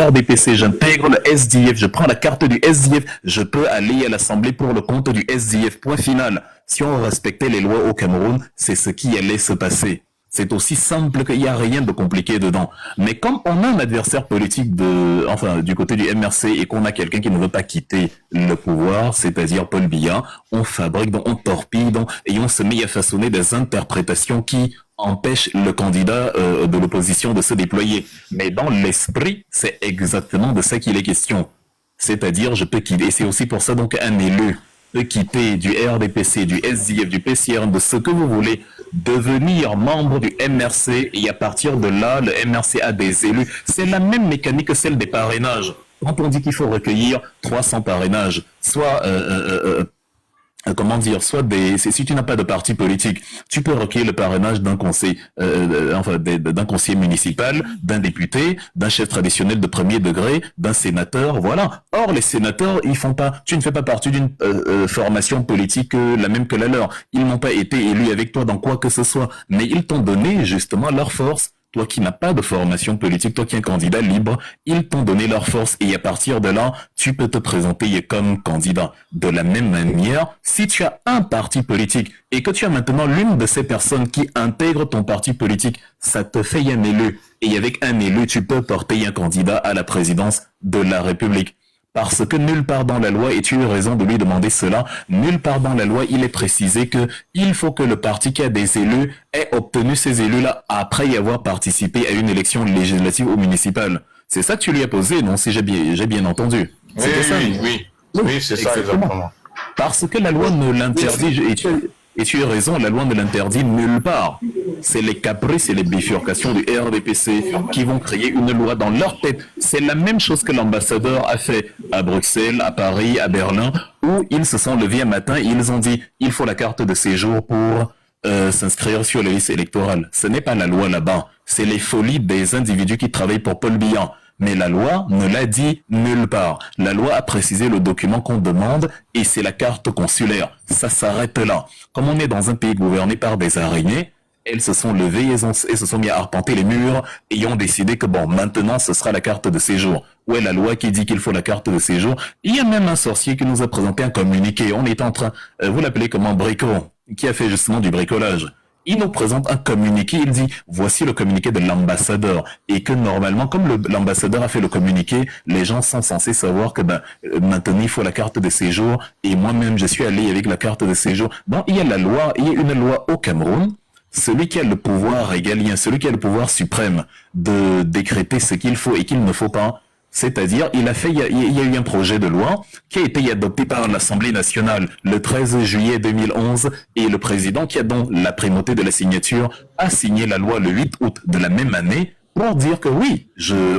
RDPC, j'intègre le SDF, je prends la carte du SDF, je peux aller à l'Assemblée pour le compte du SDF. Point final. Si on respectait les lois au Cameroun, c'est ce qui allait se passer. C'est aussi simple qu'il n'y a rien de compliqué dedans. Mais comme on a un adversaire politique du côté du MRC et qu'on a quelqu'un qui ne veut pas quitter le pouvoir, c'est-à-dire Paul Biya, on fabrique, donc on torpille, et on se met à façonner des interprétations qui empêchent le candidat de l'opposition de se déployer. Mais dans l'esprit, c'est exactement de ça qu'il est question. C'est-à-dire, je peux quitter. Et c'est aussi pour ça donc un élu peut quitter du RDPC, du SDF, du PCR, de ce que vous voulez, devenir membre du MRC, et à partir de là, le MRC a des élus. C'est la même mécanique que celle des parrainages. Quand on dit qu'il faut recueillir 300 parrainages, soit si tu n'as pas de parti politique, tu peux recueillir le parrainage d'un conseil, d'un conseiller municipal, d'un député, d'un chef traditionnel de premier degré, d'un sénateur, voilà. Or, les sénateurs, tu ne fais pas partie d'une formation politique la même que la leur. Ils n'ont pas été élus avec toi dans quoi que ce soit, mais ils t'ont donné justement leur force. Toi qui n'as pas de formation politique, toi qui es un candidat libre, ils t'ont donné leur force et à partir de là, tu peux te présenter comme candidat. De la même manière, si tu as un parti politique et que tu as maintenant l'une de ces personnes qui intègre ton parti politique, ça te fait un élu. Et avec un élu, tu peux porter un candidat à la présidence de la République. Parce que nulle part dans la loi, et tu as raison de lui demander cela, nulle part dans la loi, il est précisé que il faut que le parti qui a des élus ait obtenu ces élus-là après y avoir participé à une élection législative ou municipale. C'est ça que tu lui as posé, non, si j'ai bien entendu. Oui, oui, c'est ça, exactement. Parce que la loi ne l'interdit, et tu as raison, la loi ne l'interdit nulle part. C'est les caprices et les bifurcations du RDPC qui vont créer une loi dans leur tête. C'est la même chose que l'ambassadeur a fait à Bruxelles, à Paris, à Berlin, où ils se sont levés un matin et ils ont dit il faut la carte de séjour pour s'inscrire sur les listes électorales. Ce n'est pas la loi là-bas, c'est les folies des individus qui travaillent pour Paul Biya. Mais la loi ne l'a dit nulle part. La loi a précisé le document qu'on demande et c'est la carte consulaire. Ça s'arrête là. Comme on est dans un pays gouverné par des araignées, elles se sont levées et se sont mis à arpenter les murs et ont décidé que bon, maintenant ce sera la carte de séjour. Où est la loi qui dit qu'il faut la carte de séjour? Il y a même un sorcier qui nous a présenté un communiqué. On est en train, vous l'appelez comment, Brico, qui a fait justement du bricolage. Il nous présente un communiqué, il dit, voici le communiqué de l'ambassadeur. Et que normalement, comme l'ambassadeur a fait le communiqué, les gens sont censés savoir que maintenant il faut la carte de séjour. Et moi-même, je suis allé avec la carte de séjour. Bon, il y a la loi, il y a une loi au Cameroun. Celui qui a le pouvoir régalien, celui qui a le pouvoir suprême de décréter ce qu'il faut et qu'il ne faut pas, c'est-à-dire, il y a eu un projet de loi qui a été adopté par l'Assemblée nationale le 13 juillet 2011 et le président qui a donc la primauté de la signature a signé la loi le 8 août de la même année pour dire que oui,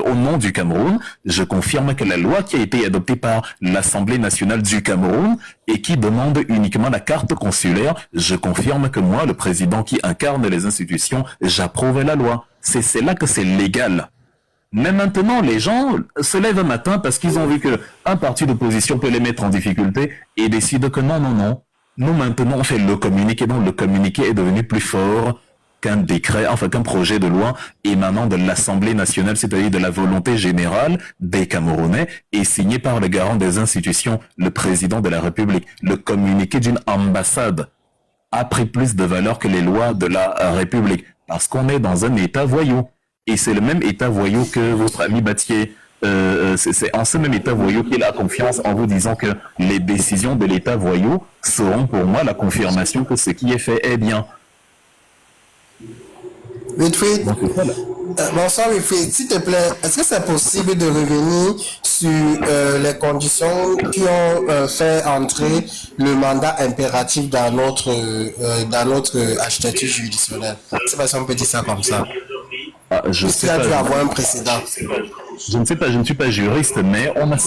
au nom du Cameroun, je confirme que la loi qui a été adoptée par l'Assemblée nationale du Cameroun et qui demande uniquement la carte consulaire, je confirme que moi, le président qui incarne les institutions, j'approuve la loi. C'est là que c'est légal. Mais maintenant, les gens se lèvent un matin parce qu'ils ont vu qu'un parti d'opposition peut les mettre en difficulté et décident que non. Nous, maintenant, on fait le communiqué. Donc, le communiqué est devenu plus fort qu'un décret, qu'un projet de loi émanant de l'Assemblée nationale, c'est-à-dire de la volonté générale des Camerounais et signé par le garant des institutions, le président de la République. Le communiqué d'une ambassade a pris plus de valeur que les lois de la République parce qu'on est dans un État voyou. Et c'est le même état voyou que votre ami Battier. C'est en ce même état voyou qu'il a confiance en vous disant que les décisions de l'état voyou seront pour moi la confirmation que ce qui est fait est bien. Wilfried, bonsoir Wilfried, s'il te plaît, est-ce que c'est possible de revenir sur les conditions qui ont fait entrer le mandat impératif dans notre architecture juridictionnelle? Je ne sais pas si on peut dire ça comme ça. Je sais pas. Il a dû avoir un précédent. Je ne sais pas, je ne suis pas juriste, mais on a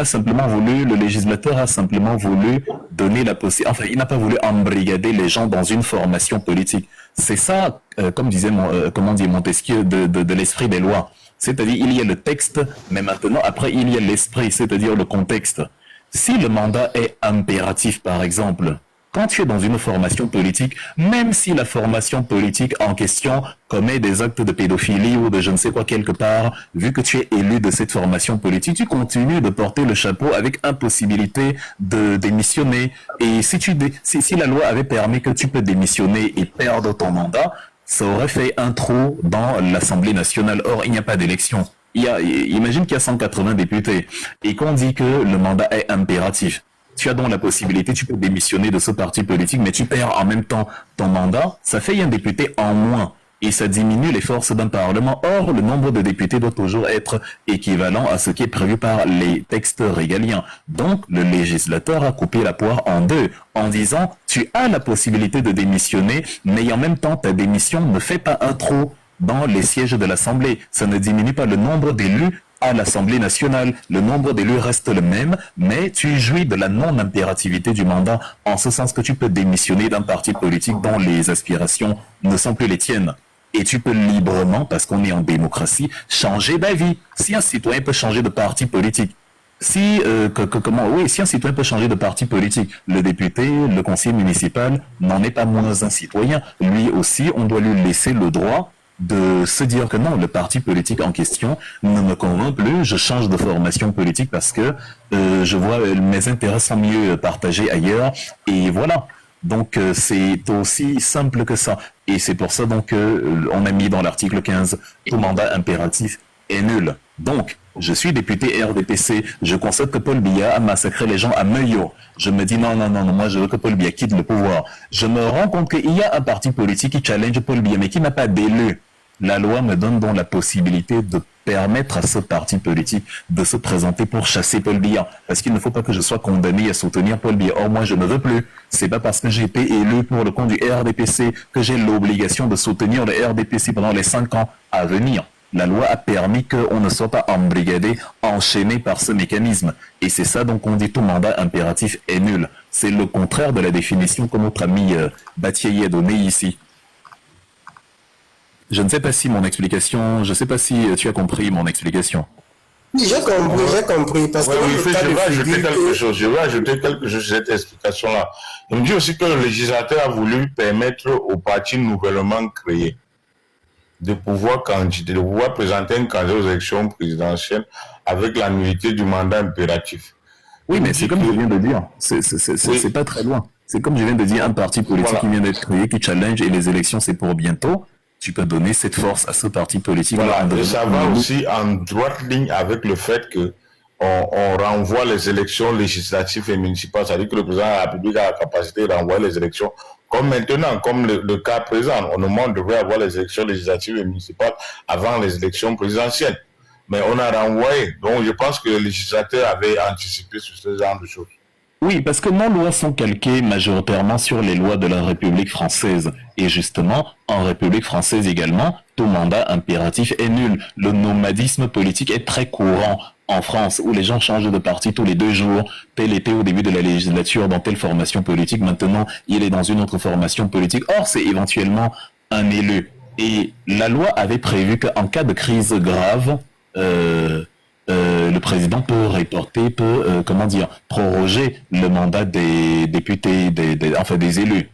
simplement voulu, le législateur a simplement voulu donner la possibilité, il n'a pas voulu embrigader les gens dans une formation politique. C'est ça, comme disait Montesquieu, de l'esprit des lois. C'est-à-dire, il y a le texte, mais maintenant, après, il y a l'esprit, c'est-à-dire le contexte. Si le mandat est impératif, par exemple, Quand tu es dans une formation politique, même si la formation politique en question commet des actes de pédophilie ou de je ne sais quoi quelque part, vu que tu es élu de cette formation politique, tu continues de porter le chapeau avec impossibilité de démissionner. Et si la loi avait permis que tu peux démissionner et perdre ton mandat, ça aurait fait un trou dans l'Assemblée nationale. Or, il n'y a pas d'élection. Imagine qu'il y a 180 députés et qu'on dit que le mandat est impératif. Tu as donc la possibilité, tu peux démissionner de ce parti politique, mais tu perds en même temps ton mandat. Ça fait un député en moins et ça diminue les forces d'un parlement. Or, le nombre de députés doit toujours être équivalent à ce qui est prévu par les textes régaliens. Donc, le législateur a coupé la poire en deux en disant, tu as la possibilité de démissionner, mais en même temps, ta démission ne fait pas un trou dans les sièges de l'Assemblée. Ça ne diminue pas le nombre d'élus à l'Assemblée nationale. Le nombre d'élus reste le même, mais tu jouis de la non-impérativité du mandat, en ce sens que tu peux démissionner d'un parti politique dont les aspirations ne sont plus les tiennes. Et tu peux librement, parce qu'on est en démocratie, changer d'avis. Si un citoyen peut changer de parti politique, si un citoyen peut changer de parti politique, le député, le conseiller municipal n'en est pas moins un citoyen. Lui aussi, on doit lui laisser le droit de se dire que non, le parti politique en question ne me convainc plus, je change de formation politique parce que je vois mes intérêts sont mieux partagés ailleurs, et voilà. Donc c'est aussi simple que ça. Et c'est pour ça donc on a mis dans l'article 15, tout mandat impératif est nul. Donc, je suis député RDPC, je constate que Paul Biya a massacré les gens à Meyo. Je me dis non, moi je veux que Paul Biya quitte le pouvoir. Je me rends compte qu'il y a un parti politique qui challenge Paul Biya, mais qui n'a pas d'élu. La loi me donne donc la possibilité de permettre à ce parti politique de se présenter pour chasser Paul Biya. Parce qu'il ne faut pas que je sois condamné à soutenir Paul Biya. Or, moi, je ne veux plus. C'est pas parce que j'ai été élu pour le compte du RDPC que j'ai l'obligation de soutenir le RDPC pendant les 5 ans à venir. La loi a permis qu'on ne soit pas embrigadé, enchaîné par ce mécanisme. Et c'est ça donc on dit tout mandat impératif est nul. C'est le contraire de la définition que notre ami Batiaye a donnée ici. Je ne sais pas si mon explication, je ne sais pas si tu as compris mon explication. J'ai compris. Parce que je vais ajouter quelque chose sur cette explication-là. Il me dit aussi que le législateur a voulu permettre aux partis nouvellement créés de pouvoir présenter un candidat aux élections présidentielles avec la nullité du mandat impératif. Oui, mais c'est comme je viens de dire. C'est pas très loin. C'est comme je viens de dire, un parti politique qui vient d'être créé, qui challenge, et les élections, c'est pour bientôt. Tu peux donner cette force à ce parti politique. Voilà, et ça va aussi en droite ligne avec le fait que on renvoie les élections législatives et municipales. C'est-à-dire que le président de la République a la capacité de renvoyer les élections comme maintenant, comme le cas présent. Au moment, on devrait avoir les élections législatives et municipales avant les élections présidentielles. Mais on a renvoyé. Donc, je pense que le législateur avait anticipé sur ce genre de choses. Oui, parce que nos lois sont calquées majoritairement sur les lois de la République française. Et justement, en République française également, tout mandat impératif est nul. Le nomadisme politique est très courant en France, où les gens changent de parti tous les 2 jours. Tel était au début de la législature dans telle formation politique, maintenant il est dans une autre formation politique. Or, c'est éventuellement un élu. Et la loi avait prévu qu'en cas de crise grave, le président peut proroger le mandat des députés, des élus.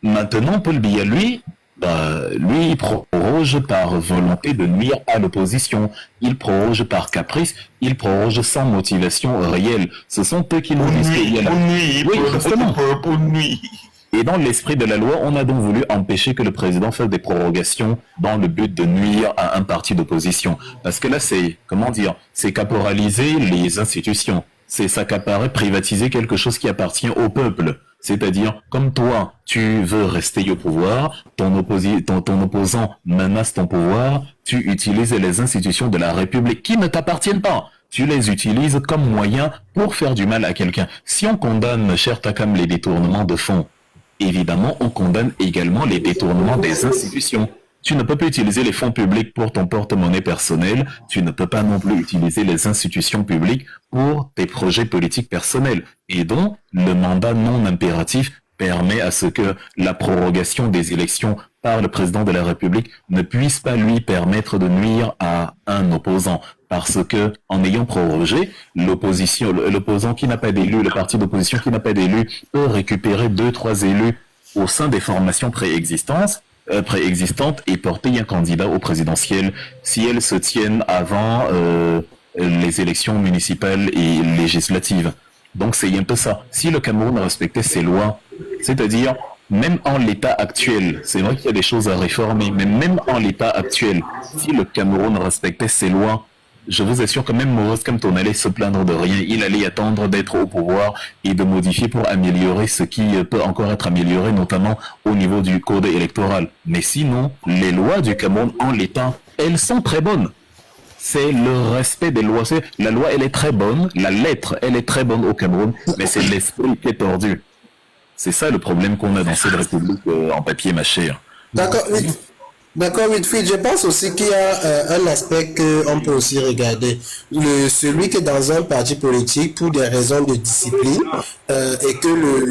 Maintenant, Paul Biya, lui, il proroge par volonté de nuire à l'opposition. Il proroge par caprice, il proroge sans motivation réelle. Ce sont eux qui nous disent qu'il y a pour nuire. Et dans l'esprit de la loi, on a donc voulu empêcher que le président fasse des prorogations dans le but de nuire à un parti d'opposition. Parce que là, c'est caporaliser les institutions. C'est s'accaparer, privatiser quelque chose qui appartient au peuple. C'est-à-dire, comme toi, tu veux rester au pouvoir, ton opposant menace ton pouvoir, tu utilises les institutions de la République qui ne t'appartiennent pas. Tu les utilises comme moyen pour faire du mal à quelqu'un. Si on condamne, cher Takam, les détournements de fonds, évidemment, on condamne également les détournements des institutions. Tu ne peux pas utiliser les fonds publics pour ton porte-monnaie personnel. Tu ne peux pas non plus utiliser les institutions publiques pour tes projets politiques personnels. Et donc, le mandat non impératif permet à ce que la prorogation des élections par le président de la République ne puisse pas lui permettre de nuire à un opposant. Parce que, en ayant prorogé, l'opposant qui n'a pas d'élu, le parti d'opposition qui n'a pas d'élu, peut récupérer 2-3 élus au sein des formations préexistantes et porter un candidat au présidentiel si elles se tiennent avant les élections municipales et législatives. Donc c'est un peu ça. Si le Cameroun respectait ses lois, c'est-à-dire même en l'état actuel, c'est vrai qu'il y a des choses à réformer, mais même en l'état actuel, si le Cameroun respectait ses lois, je vous assure que même Maurice Kamto n'allait se plaindre de rien. Il allait attendre d'être au pouvoir et de modifier pour améliorer ce qui peut encore être amélioré, notamment au niveau du code électoral. Mais sinon, les lois du Cameroun en l'état, elles sont très bonnes. C'est le respect des lois. La loi, elle est très bonne. La lettre, elle est très bonne au Cameroun, mais c'est l'esprit qui est tordu. C'est ça le problème qu'on a dans cette république en papier mâché. D'accord, oui. D'accord, Wilfried. Je pense aussi qu'il y a un aspect qu'on peut aussi regarder. Celui qui est dans un parti politique pour des raisons de discipline et que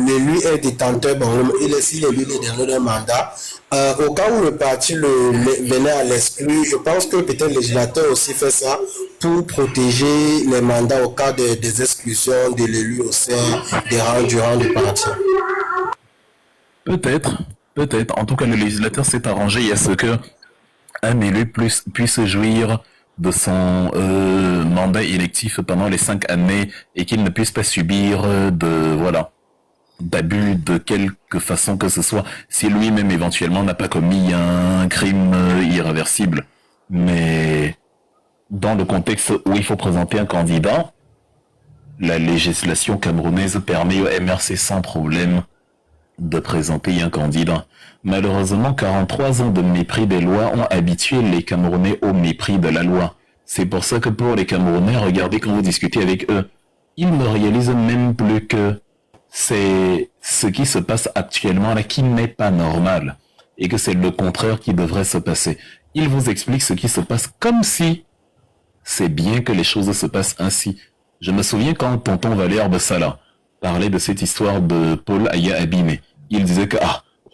l'élu est détenteur, bon, il est si l'élu est dernier d'un mandat. Au cas où le parti venait à l'exclure, je pense que peut-être le législateur aussi fait ça pour protéger les mandats au cas des exclusions de l'élu au sein des rangs du parti. Peut-être. En tout cas, le législateur s'est arrangé à ce que un élu puisse jouir de son mandat électif pendant les 5 années et qu'il ne puisse pas subir d'abus de quelque façon que ce soit, si lui-même éventuellement n'a pas commis un crime irréversible. Mais dans le contexte où il faut présenter un candidat, la législation camerounaise permet au MRC sans problème de présenter un candidat. Malheureusement, 43 ans de mépris des lois ont habitué les Camerounais au mépris de la loi. C'est pour ça que pour les Camerounais, regardez quand vous discutez avec eux, ils ne réalisent même plus que c'est ce qui se passe actuellement là qui n'est pas normal et que c'est le contraire qui devrait se passer. Ils vous expliquent ce qui se passe comme si c'est bien que les choses se passent ainsi. Je me souviens quand tonton Valère Bessala parlait de cette histoire de Paul Aya Abimé. Il disait que,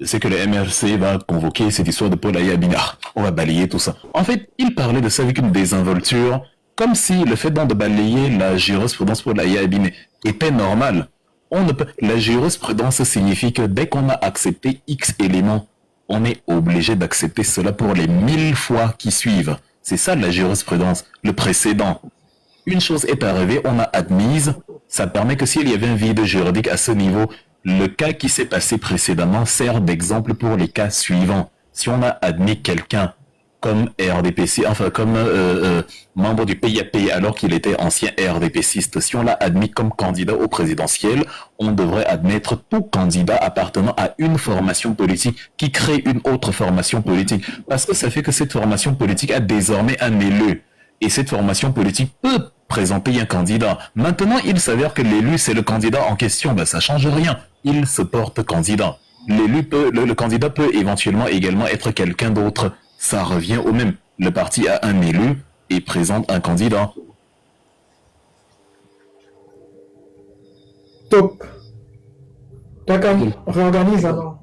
je sais que le MRC va convoquer cette histoire de Paul Aya Abimé. On va balayer tout ça. En fait, il parlait de ça avec une désinvolture, comme si le fait de balayer la jurisprudence Paul Aya Abimé était normal. La jurisprudence signifie que dès qu'on a accepté X éléments, on est obligé d'accepter cela pour les 1000 fois qui suivent. C'est ça la jurisprudence, le précédent. Une chose est arrivée, on a admise, ça permet que s'il y avait un vide juridique à ce niveau, le cas qui s'est passé précédemment sert d'exemple pour les cas suivants. Si on a admis quelqu'un comme RDPC, comme membre du PIAP alors qu'il était ancien RDPCiste, si on l'a admis comme candidat au présidentiel, on devrait admettre tout candidat appartenant à une formation politique qui crée une autre formation politique. Parce que ça fait que cette formation politique a désormais un élu. Et cette formation politique peut présenter un candidat. Maintenant, il s'avère que l'élu, c'est le candidat en question. Ben, ça change rien. Il se porte candidat. Le candidat peut éventuellement également être quelqu'un d'autre. Ça revient au même. Le parti a un élu et présente un candidat. Top. D'accord, réorganise alors.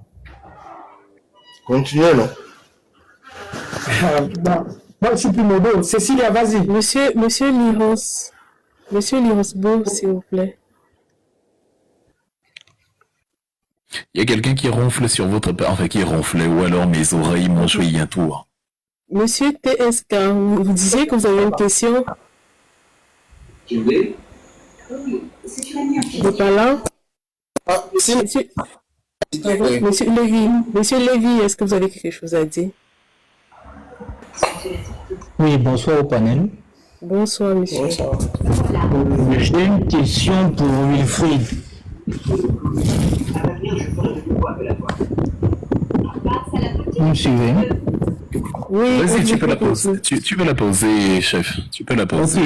Continuez, non? Moi, je suis plus mobile. Cécilia, vas-y. Monsieur Lirosbo, s'il vous plaît. Il y a quelqu'un qui ronfle sur votre... Enfin, qui ronflait, ou alors mes oreilles m'ont joué un tour. Monsieur TSK, vous disiez que vous avez une question? De par là? Si. Monsieur Lévy, est-ce que vous avez quelque chose à dire? Oui, bonsoir au panel. Bonsoir, monsieur. Bonsoir. J'ai une question pour Wilfried. Vous me suivez? Oui. Vas-y, tu peux la poser. Tu peux la poser, chef. Tu peux la poser.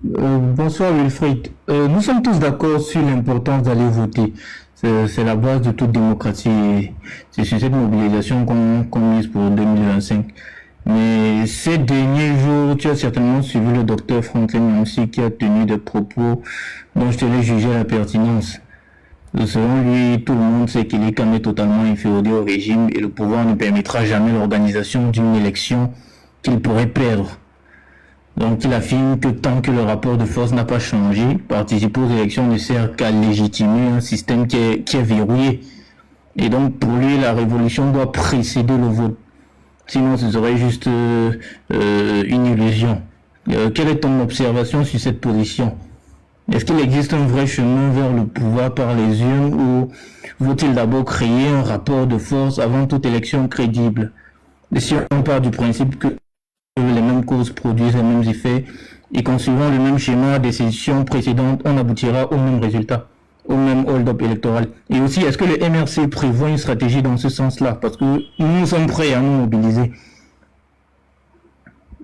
Bonsoir Wilfried. Nous sommes tous d'accord sur l'importance d'aller voter. C'est la base de toute démocratie. C'est sur cette mobilisation qu'on mise pour 2025. Mais ces derniers jours, tu as certainement suivi le docteur Franklin Nancy qui a tenu des propos dont je te l'ai jugé la pertinence. Selon lui, tout le monde sait qu'il est quand même totalement inféodé au régime et le pouvoir ne permettra jamais l'organisation d'une élection qu'il pourrait perdre. Donc il affirme que tant que le rapport de force n'a pas changé, participer aux élections ne sert qu'à légitimer un système qui est verrouillé. Et donc pour lui, la révolution doit précéder le vote. Sinon ce serait juste une illusion. Quelle est ton observation sur cette position? Est-ce qu'il existe un vrai chemin vers le pouvoir par les urnes ou faut-il d'abord créer un rapport de force avant toute élection crédible? Et si on part du principe que les mêmes causes produisent les mêmes effets et qu'en suivant le même schéma des sessions précédentes, on aboutira au même résultat, au même hold-up électoral. Et aussi, est-ce que le MRC prévoit une stratégie dans ce sens-là? Parce que nous sommes prêts à nous mobiliser.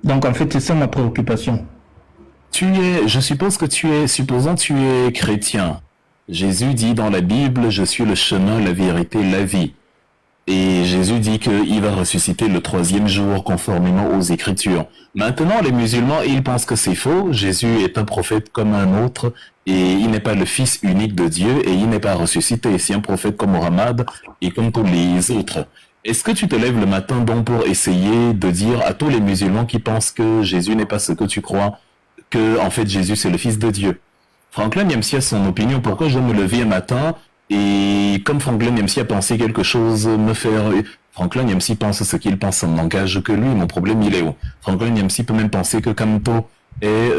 Donc en fait, c'est ça ma préoccupation. Je suppose que supposons tu es chrétien. Jésus dit dans la Bible, je suis le chemin, la vérité, la vie. Et Jésus dit qu'il va ressusciter le 3e jour conformément aux Écritures. Maintenant, les musulmans, ils pensent que c'est faux. Jésus est un prophète comme un autre et il n'est pas le fils unique de Dieu et il n'est pas ressuscité. C'est un prophète comme Mohammed et comme tous les autres. Est-ce que tu te lèves le matin donc pour essayer de dire à tous les musulmans qui pensent que Jésus n'est pas ce que tu crois, que en fait Jésus c'est le fils de Dieu? Franklin Nyamsi a son opinion. Pourquoi je dois me lever un matin et comme Franklin Nyamsi a pensé quelque chose, me faire... Franklin Nyamsi pense ce qu'il pense, ça ne m'engage que lui. Mon problème, il est où? Franklin Nyamsi peut même penser que Kamto est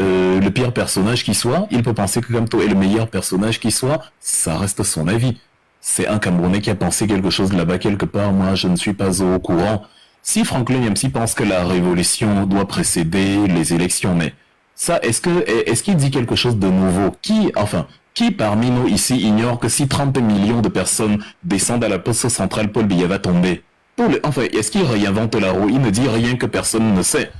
le pire personnage qui soit. Il peut penser que Kamto est le meilleur personnage qui soit. Ça reste son avis. C'est un Camerounais qui a pensé quelque chose là-bas quelque part. Moi, je ne suis pas au courant. Si Franklin Nyamsi pense que la révolution doit précéder les élections, mais ça, est-ce qu'il dit quelque chose de nouveau? Qui parmi nous ici ignore que si 30 millions de personnes descendent à la poste centrale, Paul Biya va tomber? Est-ce qu'il réinvente la roue? Il ne dit rien que personne ne sait.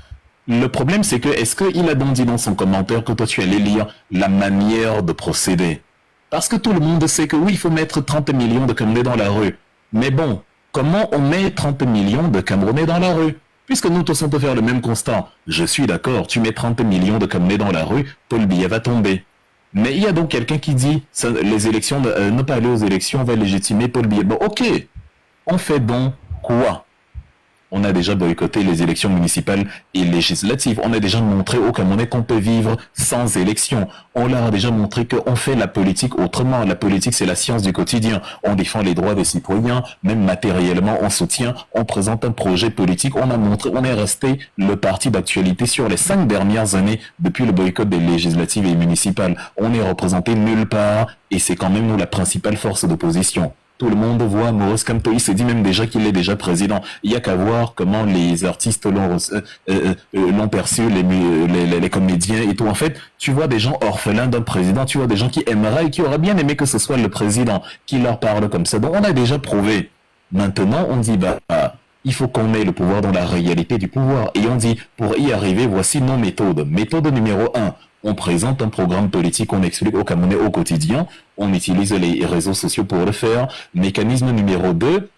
Le problème, c'est que, est-ce qu'il a donc dit dans son commentaire que toi tu allais lire la manière de procéder? Parce que tout le monde sait que oui, il faut mettre 30 millions de Camerounais dans la rue. Mais bon, comment on met 30 millions de Camerounais dans la rue? Puisque nous tous on peut faire le même constat. Je suis d'accord, tu mets 30 millions de Camerounais dans la rue, Paul Biya va tomber. Mais il y a donc quelqu'un qui dit les élections, ne pas aller aux élections va légitimer Paul Biya. Bon, ok. On fait donc quoi? On a déjà boycotté les élections municipales et législatives. On a déjà montré aux Camerounais qu'on peut vivre sans élections. On leur a déjà montré qu'on fait la politique autrement. La politique, c'est la science du quotidien. On défend les droits des citoyens, même matériellement, on soutient, on présente un projet politique. On a montré, on est resté le parti d'actualité sur les 5 dernières années depuis le boycott des législatives et municipales. On est représenté nulle part et c'est quand même nous la principale force d'opposition. Tout le monde voit Maurice Kamto, il se dit même déjà qu'il est déjà président. Il y a qu'à voir comment les artistes l'ont perçu, les comédiens et tout. En fait, tu vois des gens orphelins d'un président, tu vois des gens qui aimeraient et qui auraient bien aimé que ce soit le président qui leur parle comme ça. Donc on a déjà prouvé. Maintenant, on dit, il faut qu'on ait le pouvoir dans la réalité du pouvoir. Et on dit, pour y arriver, voici nos méthodes. Méthode numéro 1. On présente un programme politique, on explique aux Camerounais au quotidien, on utilise les réseaux sociaux pour le faire. Mécanisme numéro 2,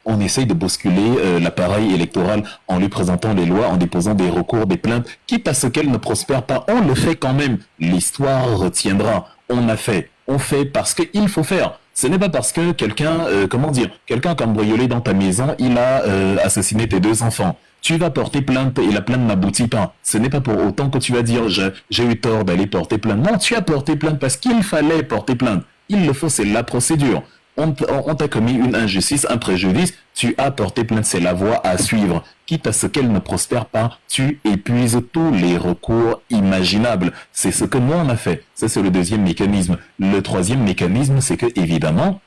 on essaye de bousculer l'appareil électoral en lui présentant les lois, en déposant des recours, des plaintes, quitte à ce qu'elles ne prospèrent pas. On le fait quand même. L'histoire retiendra. On a fait. On fait parce qu'il faut faire. Ce n'est pas parce que quelqu'un a cambriolé dans ta maison, il a assassiné tes 2 enfants. Tu vas porter plainte et la plainte n'aboutit pas. Ce n'est pas pour autant que tu vas dire j'ai eu tort d'aller porter plainte. Non, tu as porté plainte parce qu'il fallait porter plainte. Il le faut, c'est la procédure. On t'a commis une injustice, un préjudice, tu as porté plainte, c'est la voie à suivre. Quitte à ce qu'elle ne prospère pas, tu épuises tous les recours imaginables. C'est ce que nous on a fait. Ça, c'est le 2e mécanisme. Le 3e mécanisme, c'est que, évidemment,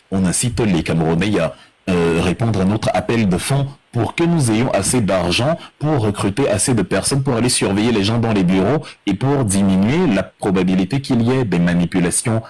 on incite les Camerounais à répondre à notre appel de fonds pour que nous ayons assez d'argent pour recruter assez de personnes pour aller surveiller les gens dans les bureaux et pour diminuer la probabilité qu'il y ait des manipulations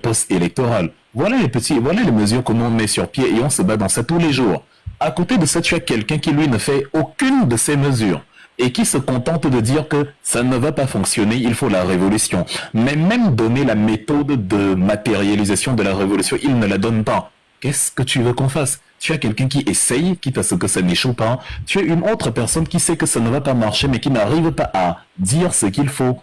post-électorales. Voilà les mesures que nous on met sur pied et on se bat dans ça tous les jours. À côté de ça, tu as quelqu'un qui lui ne fait aucune de ces mesures et qui se contente de dire que ça ne va pas fonctionner, il faut la révolution. Mais même donner la méthode de matérialisation de la révolution, il ne la donne pas. Qu'est-ce que tu veux qu'on fasse? Tu as quelqu'un qui essaye, quitte à ce que ça n'échoue pas. Tu as une autre personne qui sait que ça ne va pas marcher, mais qui n'arrive pas à dire ce qu'il faut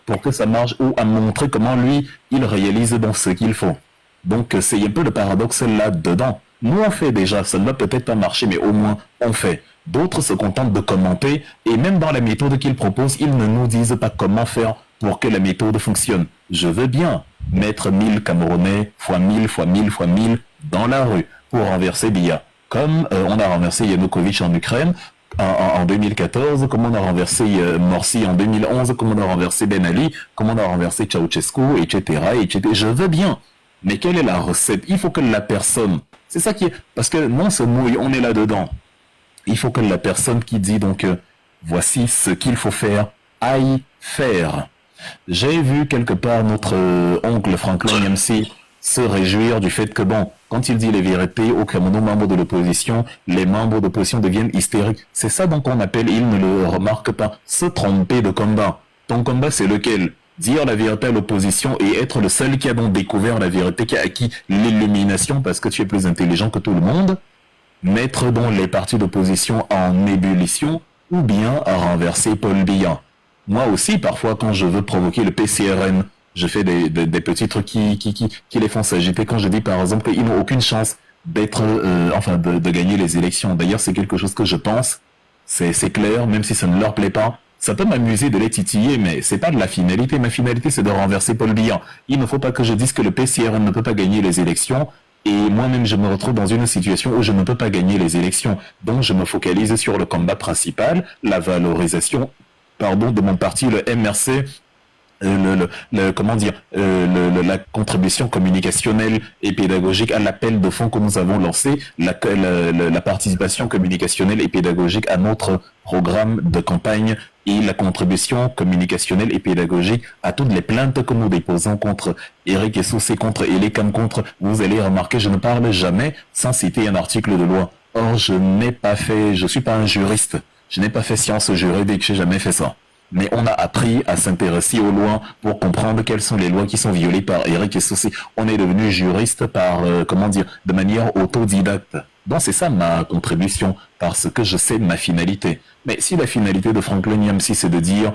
pour que ça marche ou à montrer comment lui, il réalise dans ce qu'il faut. Donc, c'est un peu le paradoxe là-dedans. Nous, on fait déjà, ça ne va peut-être pas marcher, mais au moins, on fait. D'autres se contentent de commenter et même dans la méthode qu'ils proposent, ils ne nous disent pas comment faire pour que la méthode fonctionne. Je veux bien mettre 1000 Camerounais fois 1000 fois 1000 fois 1000 dans la rue pour renverser Biya. Comme on a renversé Yanukovych en Ukraine en 2014, comme on a renversé Morsi en 2011, comme on a renversé Ben Ali, comme on a renversé Ceausescu, etc., etc. Je veux bien. Mais quelle est la recette? Il faut que la personne... C'est ça qui est... Parce que non, se mouille, on est là-dedans. Il faut que la personne qui dit donc voici ce qu'il faut faire, aille faire. J'ai vu quelque part notre oncle Franklin Nyamsi se réjouir du fait que bon, quand il dit les vérités aux Camerounais membres de l'opposition, les membres d'opposition deviennent hystériques. C'est ça donc qu'on appelle, il ne le remarque pas, se tromper de combat. Ton combat c'est lequel? Dire la vérité à l'opposition et être le seul qui a donc découvert la vérité, qui a acquis l'illumination parce que tu es plus intelligent que tout le monde, mettre donc les partis d'opposition en ébullition ou bien à renverser Paul Biya. Moi aussi, parfois, quand je veux provoquer le PCRN, je fais des petits trucs qui les font s'agiter. Quand je dis, par exemple, qu'ils n'ont aucune chance d'être, de gagner les élections. D'ailleurs, c'est quelque chose que je pense. C'est clair, même si ça ne leur plaît pas. Ça peut m'amuser de les titiller, mais c'est pas de la finalité. Ma finalité, c'est de renverser Paul Biya. Il ne faut pas que je dise que le PCRN ne peut pas gagner les élections. Et moi-même, je me retrouve dans une situation où je ne peux pas gagner les élections. Donc, je me focalise sur le combat principal, la valorisation, de mon parti, le MRC, la contribution communicationnelle et pédagogique à l'appel de fonds que nous avons lancé, la participation communicationnelle et pédagogique à notre programme de campagne et la contribution communicationnelle et pédagogique à toutes les plaintes que nous déposons contre Eric Essoussé, contre Elekam, contre... Vous allez remarquer, je ne parle jamais sans citer un article de loi. Or, je suis pas un juriste. Je n'ai pas fait sciences juridiques, j'ai jamais fait ça. Mais on a appris à s'intéresser aux lois pour comprendre quelles sont les lois qui sont violées par Eric Essoussé. On est devenu juriste par, de manière autodidacte. Donc c'est ça ma contribution, parce que je sais ma finalité. Mais si la finalité de Franklin Nyamsi, c'est de dire,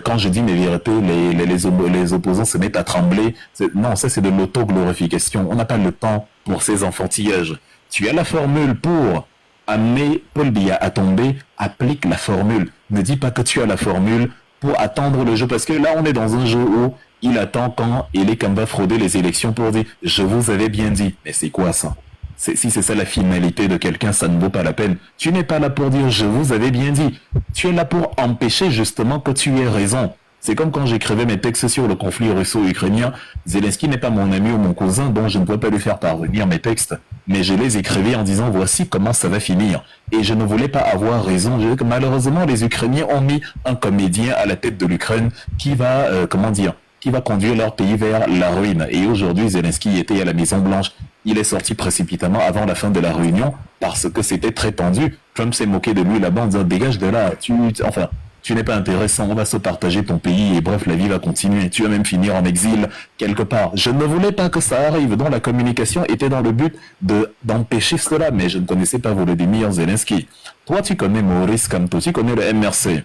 quand je dis mes vérités, les opposants se mettent à trembler, non, ça c'est de l'auto-glorification. On n'a pas le temps pour ces enfantillages. Tu as la formule pour amener Paul Biya à tomber, applique la formule. Ne dis pas que tu as la formule pour attendre le jeu, parce que là on est dans un jeu où il attend quand Elekam va frauder les élections pour dire « je vous avais bien dit ». Mais c'est quoi ça? Si c'est ça la finalité de quelqu'un, ça ne vaut pas la peine. Tu n'es pas là pour dire « je vous avais bien dit ». Tu es là pour empêcher justement que tu aies raison. C'est comme quand j'écrivais mes textes sur le conflit russo-ukrainien. Zelensky n'est pas mon ami ou mon cousin, donc je ne peux pas lui faire parvenir mes textes. Mais je les écrivais en disant voici comment ça va finir. Et je ne voulais pas avoir raison. Malheureusement, les Ukrainiens ont mis un comédien à la tête de l'Ukraine qui va, qui va conduire leur pays vers la ruine. Et aujourd'hui, Zelensky était à la Maison-Blanche. Il est sorti précipitamment avant la fin de la réunion parce que c'était très tendu. Trump s'est moqué de lui là-bas en disant dégage de là, tu n'es pas intéressant, on va se partager ton pays et bref, la vie va continuer. Tu vas même finir en exil quelque part. Je ne voulais pas que ça arrive, donc la communication était dans le but d'empêcher cela, mais je ne connaissais pas Volodymyr Zelensky. Toi, tu connais Maurice Kamto, tu connais le MRC,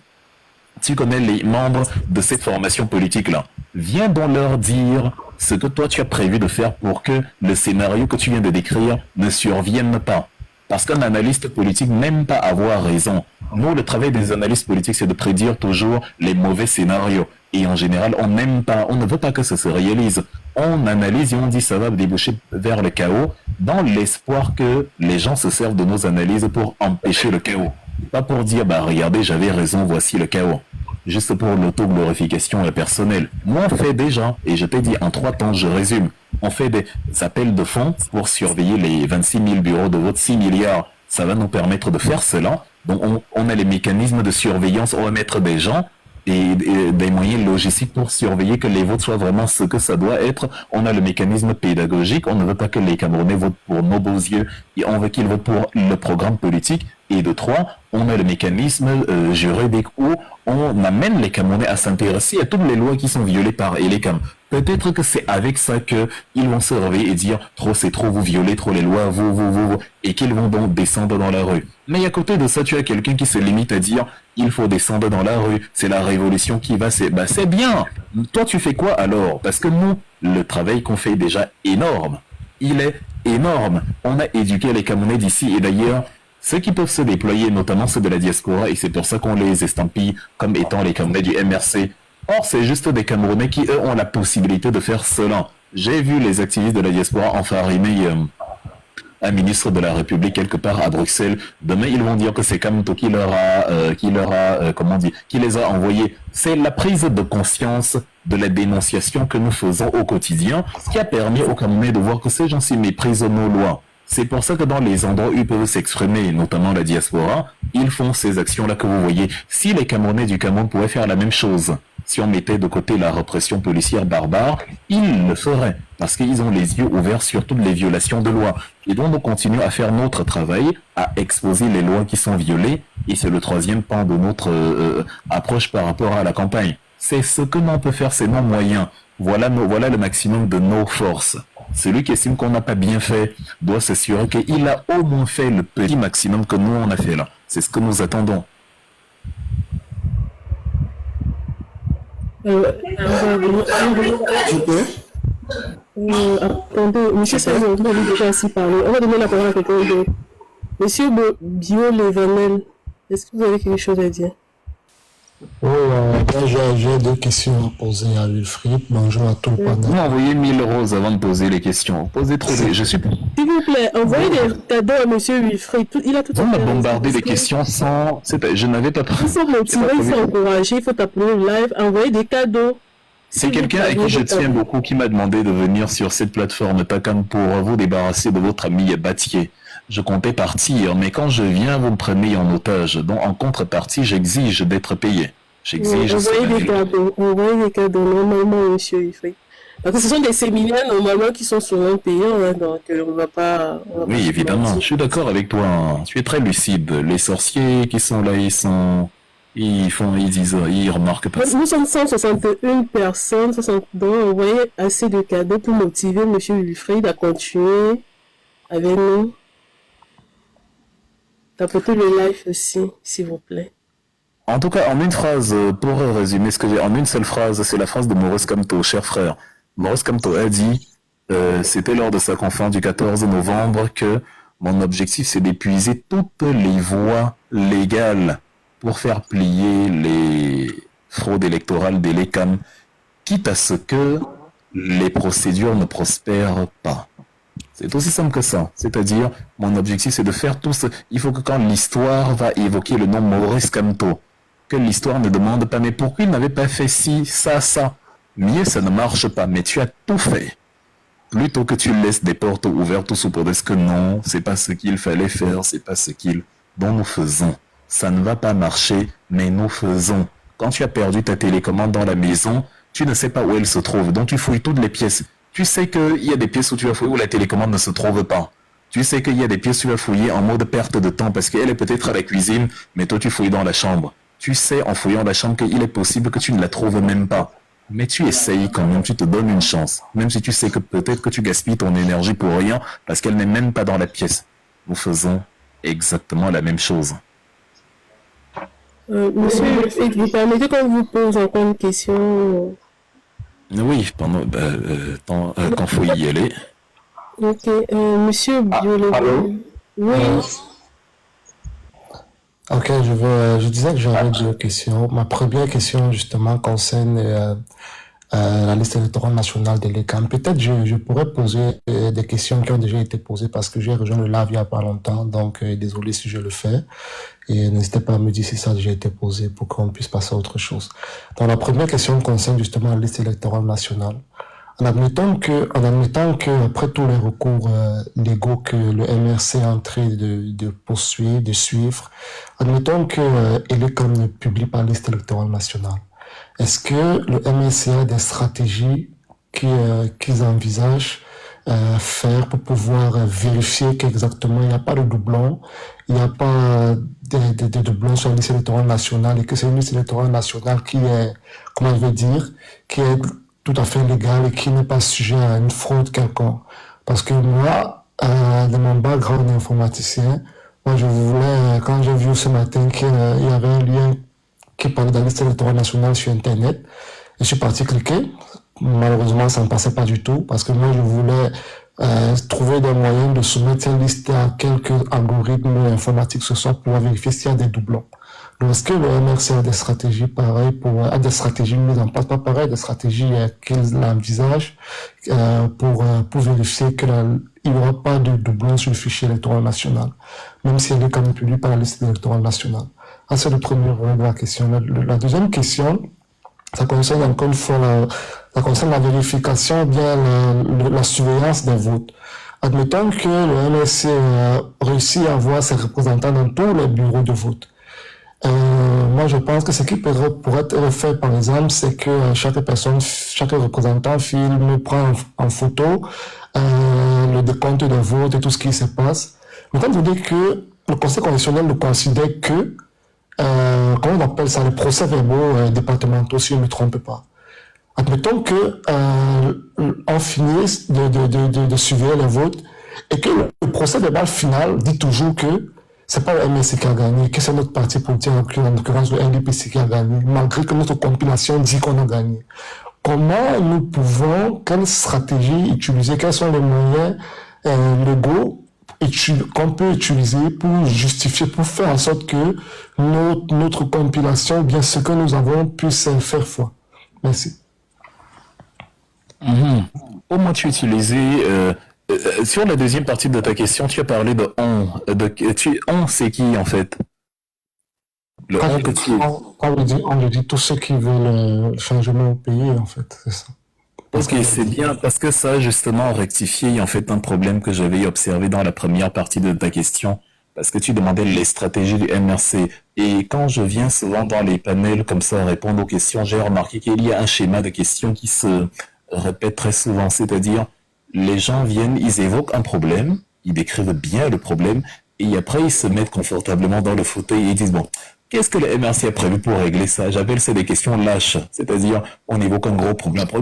tu connais les membres de cette formation politique-là. Viens donc leur dire ce que toi tu as prévu de faire pour que le scénario que tu viens de décrire ne survienne pas. Parce qu'un analyste politique n'aime pas avoir raison. Nous, le travail des analystes politiques, c'est de prédire toujours les mauvais scénarios. Et en général, on ne veut pas que ça se réalise. On analyse et on dit ça va déboucher vers le chaos, dans l'espoir que les gens se servent de nos analyses pour empêcher le chaos. Pas pour dire, regardez, j'avais raison, voici le chaos. Juste pour l'auto-glorification personnelle. Moi, on fait déjà, et je t'ai dit en 3 temps, je résume, on fait des appels de fonds pour surveiller les 26 000 bureaux de vote, 6 milliards. Ça va nous permettre de faire cela. Donc, on a les mécanismes de surveillance, on va mettre des gens et des moyens logistiques pour surveiller que les votes soient vraiment ce que ça doit être. On a le mécanisme pédagogique, on ne veut pas que les Camerounais votent pour nos beaux yeux, et on veut qu'ils votent pour le programme politique. Et de 3, on a le mécanisme juridique où on amène les Camerounais à s'intéresser à toutes les lois qui sont violées par Elekam. Peut-être que c'est avec ça qu'ils vont se réveiller et dire « trop c'est trop, vous violez trop les lois, vous », et qu'ils vont donc descendre dans la rue. Mais à côté de ça, tu as quelqu'un qui se limite à dire « il faut descendre dans la rue, c'est la révolution qui va, c'est bien. Toi, tu fais quoi alors? Parce que nous, le travail qu'on fait est déjà énorme. Il est énorme. On a éduqué les Camerounais d'ici, et d'ailleurs, Ceux qui peuvent se déployer, notamment ceux de la diaspora, et c'est pour ça qu'on les estampille comme étant les Camerounais du MRC. Or, c'est juste des Camerounais qui, eux, ont la possibilité de faire cela. J'ai vu les activistes de la diaspora enfariner un ministre de la République quelque part à Bruxelles. Demain, ils vont dire que c'est Kamto qui les a envoyés. C'est la prise de conscience de la dénonciation que nous faisons au quotidien qui a permis aux Camerounais de voir que ces gens-ci méprisent nos lois. C'est pour ça que dans les endroits où ils peuvent s'exprimer, notamment la diaspora, ils font ces actions-là que vous voyez. Si les Camerounais du Cameroun pouvaient faire la même chose, si on mettait de côté la répression policière barbare, ils le feraient, parce qu'ils ont les yeux ouverts sur toutes les violations de loi. Et donc, nous continuons à faire notre travail, à exposer les lois qui sont violées, et c'est le troisième pan de notre approche par rapport à la campagne. C'est ce que l'on peut faire, c'est nos moyens. Voilà le maximum de nos forces. Celui qui estime qu'on n'a pas bien fait doit s'assurer qu'il a au moins fait le petit maximum que nous on a fait là. C'est ce que nous attendons. Tu peux? Attendez, monsieur Samuel, on a déjà assez parlé. On va donner la parole à quelqu'un d'autre. Monsieur Bio-Levenel, est-ce que vous avez quelque chose à dire? Oui, j'ai deux questions à poser à Wilfried. Bonjour à tout le panel. Vous m'envoyez 1000 € avant de poser les questions. Posez trop de... Je suis... S'il vous plaît, envoyez des cadeaux à monsieur Wilfried. Il a tout On m'a bombardé des questions sans... Je n'avais pas... Il faut motiver, il faut encourager, il faut t'appeler au live, envoyer des cadeaux. C'est quelqu'un à qui je tiens beaucoup qui m'a demandé de venir sur cette plateforme Takam pour vous débarrasser de votre ami Batier. Je comptais partir, mais quand je viens, vous me prenez en otage. Donc, en contrepartie, j'exige d'être payé. J'exige... Envoyez des cadeaux, normalement, monsieur Wilfried. Parce que ce sont des séminaires, normalement, qui sont souvent payants, hein, donc on va pas... Oui, évidemment, je suis d'accord avec toi. Hein. Tu es très lucide. Les sorciers qui sont là, ils remarquent pas ça. Nous sommes 161 personnes, donc envoyez assez de cadeaux pour motiver monsieur Wilfried à continuer avec nous. Tapotez le live aussi, s'il vous plaît. En tout cas, en une phrase, pour résumer ce que j'ai, en une seule phrase, c'est la phrase de Maurice Kamto, cher frère. Maurice Kamto a dit, c'était lors de sa conférence du 14 novembre, que mon objectif c'est d'épuiser toutes les voies légales pour faire plier les fraudes électorales des LECAM, quitte à ce que les procédures ne prospèrent pas. C'est aussi simple que ça. C'est-à-dire, mon objectif, c'est de faire tout ce... Il faut que quand l'histoire va évoquer le nom Maurice Kamto, que l'histoire ne demande pas, mais pourquoi il n'avait pas fait ci, ça, ça? Mieux, ça ne marche pas, mais tu as tout fait. Plutôt que tu laisses des portes ouvertes sous prétexte que non, c'est pas ce qu'il fallait faire, c'est pas ce dont nous faisons. Ça ne va pas marcher, mais nous faisons. Quand tu as perdu ta télécommande dans la maison, tu ne sais pas où elle se trouve, donc tu fouilles toutes les pièces. Tu sais qu'il y a des pièces où tu vas fouiller où la télécommande ne se trouve pas. Tu sais qu'il y a des pièces où tu vas fouiller en mode perte de temps parce qu'elle est peut-être à la cuisine, mais toi tu fouilles dans la chambre. Tu sais en fouillant la chambre qu'il est possible que tu ne la trouves même pas. Mais tu essayes quand même, tu te donnes une chance. Même si tu sais que peut-être que tu gaspilles ton énergie pour rien parce qu'elle n'est même pas dans la pièce. Nous faisons exactement la même chose. Monsieur, vous permettez qu'on vous pose encore une question? Oui, quand faut y aller. Ok, monsieur Biologue. Allô? Oui. Ok, je disais que j'avais deux questions. Ma première question, justement, concerne la liste électorale nationale de l'ECAM. Peut-être je pourrais poser des questions qui ont déjà été posées parce que j'ai rejoint le live il n'y a pas longtemps, donc désolé si je le fais. Et n'hésitez pas à me dire si ça a déjà été posé pour qu'on puisse passer à autre chose. Donc la première question concerne justement la liste électorale nationale. En admettant que après tous les recours légaux que le MRC est en train de poursuivre, de suivre, admettons que l'ECAM ne publie pas la liste électorale nationale. Est-ce que le MRC a des stratégies qu'ils envisagent faire pour pouvoir vérifier qu'exactement il n'y a pas de doublons, il n'y a pas de doublons sur la liste électorale nationale et que c'est une liste électorale nationale qui est, comment je vais dire, qui est tout à fait légale et qui n'est pas sujet à une fraude quelconque. Parce que moi, de mon background d'informaticien, moi je voulais, quand j'ai vu ce matin qu'il y avait un lien qui parlait de la liste électorale nationale sur Internet, je suis parti cliquer. Malheureusement, ça ne passait pas du tout parce que moi, je voulais trouver des moyens de soumettre une liste à quelques algorithmes informatiques ce soir pour vérifier s'il y a des doublons. Donc, est-ce que le MRC a des stratégies pareilles a des stratégies mises en place, pas pareilles, des stratégies qu'ils envisagent pour vérifier qu'il n'y aura pas de doublons sur le fichier électoral national, même si elle est quand même publiée par la liste électorale nationale. Ça, c'est le premier volet de la question. La deuxième question, ça concerne encore une fois ça concerne la vérification ou bien la surveillance des votes. Admettons que le MRC réussit à avoir ses représentants dans tous les bureaux de vote. Moi, je pense que ce qui pourrait être fait, par exemple, c'est que chaque représentant filme, prend en photo le décompte des votes et tout ce qui se passe. Mais quand vous dites que le Conseil constitutionnel ne considère que, comment on appelle ça, les procès-verbaux départementaux, si je ne me trompe pas. Admettons que on finisse de surveiller les votes et que le procès-verbal final dit toujours que c'est pas le MSC qui a gagné, que c'est notre parti politique, en l'occurrence le NDPC qui a gagné, malgré que notre compilation dit qu'on a gagné. Comment nous pouvons, quelle stratégie utiliser, quels sont les moyens légaux qu'on peut utiliser pour justifier, pour faire en sorte que notre compilation, bien ce que nous avons, puisse faire foi. Merci. Comment tu utilisais sur la deuxième partie de ta question, tu as parlé de on. On, c'est qui en fait? Le Quand on que tu... on le dit tous ceux qui veulent le changement au pays, en fait, c'est ça. Ok, c'est bien, parce que ça, justement, rectifié en fait un problème que j'avais observé dans la première partie de ta question, parce que tu demandais les stratégies du MRC. Et quand je viens souvent dans les panels comme ça répondre aux questions, j'ai remarqué qu'il y a un schéma de questions qui se répète très souvent, c'est-à-dire les gens viennent, ils évoquent un problème, ils décrivent bien le problème, et après ils se mettent confortablement dans le fauteuil et ils disent, bon, qu'est-ce que le MRC a prévu pour régler ça? J'appelle ça des questions lâches, c'est-à-dire on évoque un gros problème, après,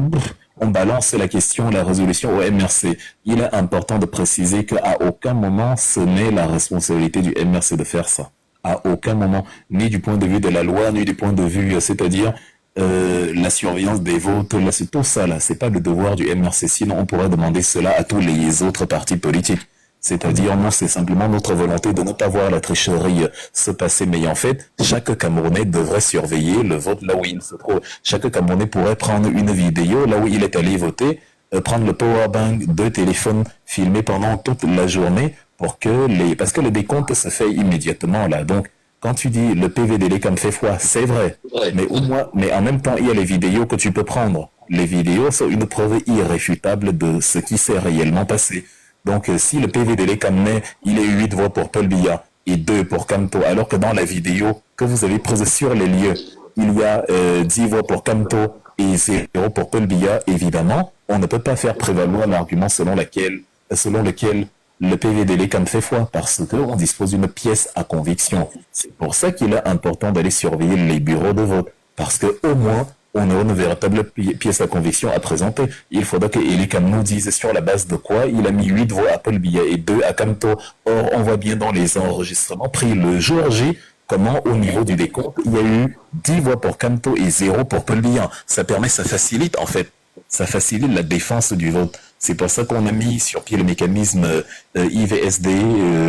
on balance la question, la résolution au MRC. Il est important de préciser qu'à aucun moment ce n'est la responsabilité du MRC de faire ça. À aucun moment, ni du point de vue de la loi, ni du point de vue, c'est-à-dire la surveillance des votes, là, c'est tout ça là, c'est pas le devoir du MRC, sinon on pourrait demander cela à tous les autres partis politiques. C'est-à-dire, non, c'est simplement notre volonté de ne pas voir la tricherie se passer. Mais en fait, chaque Camerounais devrait surveiller le vote là où il se trouve. Chaque Camerounais pourrait prendre une vidéo là où il est allé voter, prendre le powerbank, 2 téléphones, filmer pendant toute la journée pour que parce que le décompte se fait immédiatement là. Donc, quand tu dis le PVDL comme fait foi, c'est vrai. Mais au moins, mais en même temps, il y a les vidéos que tu peux prendre. Les vidéos sont une preuve irréfutable de ce qui s'est réellement passé. Donc, si le PVDL Kamné, il est 8 voix pour Paul Biya et 2 pour Kamto, alors que dans la vidéo que vous avez prise sur les lieux, il y a 10 voix pour Kamto et 0 pour Paul Biya, évidemment, on ne peut pas faire prévaloir l'argument selon lequel le PVDL Kam fait foi, parce qu'on dispose d'une pièce à conviction. C'est pour ça qu'il est important d'aller surveiller les bureaux de vote, parce que au moins, on a une véritable pièce à conviction à présenter. Il faudra que Eli Kam nous dise sur la base de quoi il a mis 8 voix à Paul Biya et 2 à Kamto. Or, on voit bien dans les enregistrements pris le jour J, comment au niveau du décompte, il y a eu 10 voix pour Kamto et 0 pour Paul Biya. Ça facilite en fait. Ça facilite la défense du vote. C'est pour ça qu'on a mis sur pied le mécanisme IVSD,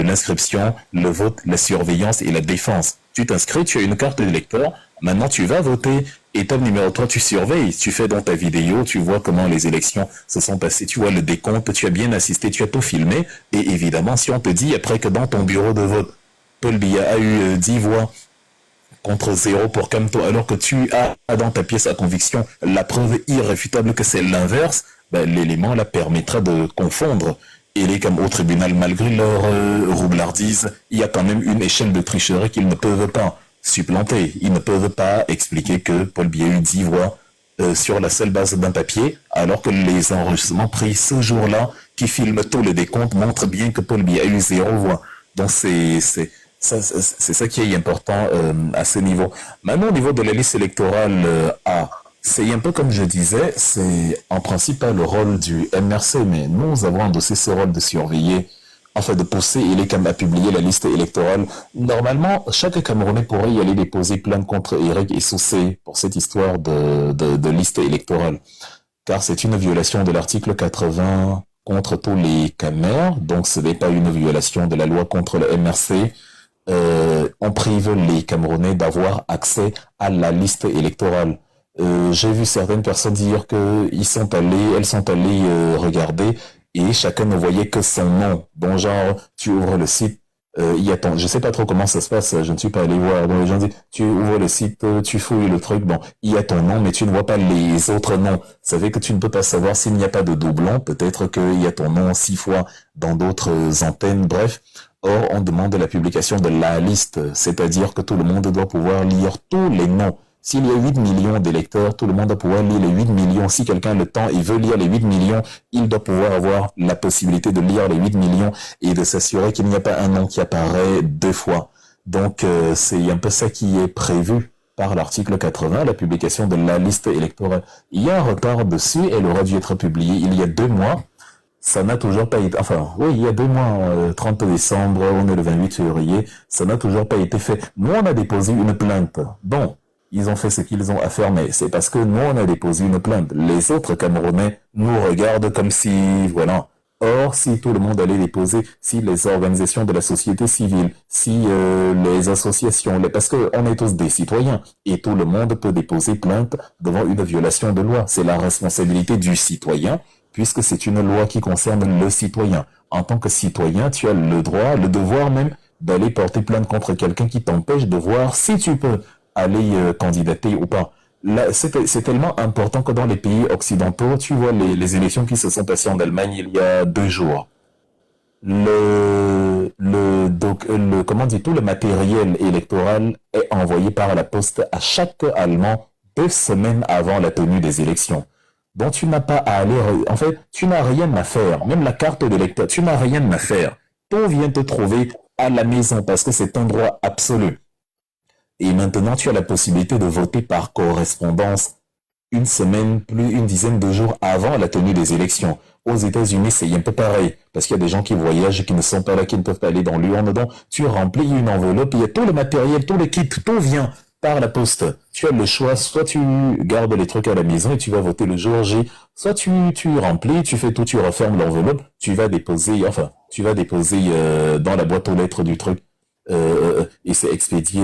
l'inscription, le vote, la surveillance et la défense. Tu t'inscris, tu as une carte d'électeur, maintenant tu vas voter. Étape numéro 3, tu surveilles, tu fais dans ta vidéo, tu vois comment les élections se sont passées, tu vois le décompte, tu as bien assisté, tu as tout filmé. Et évidemment, si on te dit après que dans ton bureau de vote, Paul Biya a eu 10 voix contre 0 pour Kamto, alors que tu as dans ta pièce à conviction la preuve irréfutable que c'est l'inverse, ben, l'élément là permettra de confondre. Et les comme au tribunal, malgré leur roublardise, il y a quand même une échelle de tricherie qu'ils ne peuvent pas supplanter. Ils ne peuvent pas expliquer que Paul Biya a eu 10 voix sur la seule base d'un papier, alors que les enregistrements pris ce jour-là, qui filment tout le décompte, montrent bien que Paul Biya a eu 0 voix. Donc c'est ça qui est important à ce niveau. Maintenant, au niveau de la liste électorale A, c'est un peu comme je disais, c'est en principe pas le rôle du MRC, mais nous avons endossé ce rôle de surveiller, en fait de pousser Eli à publier la liste électorale. Normalement, chaque Camerounais pourrait y aller déposer plainte contre Eric et Soussé pour cette histoire de liste électorale, car c'est une violation de l'article 80 contre tous les Khmers, donc ce n'est pas une violation de la loi contre le MRC. On prive les Camerounais d'avoir accès à la liste électorale. J'ai vu certaines personnes dire que elles sont allées regarder et chacun ne voyait que son nom. Donc genre, tu ouvres le site, je sais pas trop comment ça se passe, je ne suis pas allé voir. Donc les gens disent, tu ouvres le site, tu fouilles le truc, bon, il y a ton nom, mais tu ne vois pas les autres noms. Ça fait que tu ne peux pas savoir s'il n'y a pas de doublon. Peut-être qu'il y a ton nom 6 fois dans d'autres antennes, bref. Or, on demande la publication de la liste, c'est-à-dire que tout le monde doit pouvoir lire tous les noms. S'il y a 8 millions d'électeurs, tout le monde doit pouvoir lire les 8 millions. Si quelqu'un a le temps et veut lire les 8 millions, il doit pouvoir avoir la possibilité de lire les 8 millions et de s'assurer qu'il n'y a pas un nom qui apparaît 2 fois. Donc, c'est un peu ça qui est prévu par l'article 80, la publication de la liste électorale. Il y a un retard dessus, elle aurait dû être publiée il y a 2 mois. Ça n'a toujours pas été, enfin, oui, il y a 2 mois, 30 décembre, on est le 28 février, ça n'a toujours pas été fait. Nous, on a déposé une plainte. Bon, ils ont fait ce qu'ils ont à faire, mais c'est parce que nous, on a déposé une plainte. Les autres Camerounais nous regardent comme si, voilà. Or, si tout le monde allait déposer, si les organisations de la société civile, si les associations, parce qu'on est tous des citoyens, et tout le monde peut déposer plainte devant une violation de loi. C'est la responsabilité du citoyen, puisque c'est une loi qui concerne le citoyen. En tant que citoyen, tu as le droit, le devoir même, d'aller porter plainte contre quelqu'un qui t'empêche de voir si tu peux aller candidater ou pas. Là, c'est tellement important que dans les pays occidentaux, tu vois les élections qui se sont passées en Allemagne il y a 2 jours. Comment dit, tout le matériel électoral est envoyé par la poste à chaque Allemand 2 semaines avant la tenue des élections. Donc tu n'as pas à aller, en fait, tu n'as rien à faire. Même la carte d'électeur, tu n'as rien à faire. Tout vient te trouver à la maison parce que c'est un droit absolu. Et maintenant, tu as la possibilité de voter par correspondance 1 semaine, plus une dizaine de jours avant la tenue des élections. Aux États-Unis, c'est un peu pareil, parce qu'il y a des gens qui voyagent, qui ne sont pas là, qui ne peuvent pas aller dans l'urne. Donc, tu remplis une enveloppe, il y a tout le matériel, tout le kit, tout vient par la poste. Tu as le choix, soit tu gardes les trucs à la maison et tu vas voter le jour J, soit tu remplis, tu fais tout, tu refermes l'enveloppe, tu vas déposer dans la boîte aux lettres du truc. Et c'est expédié,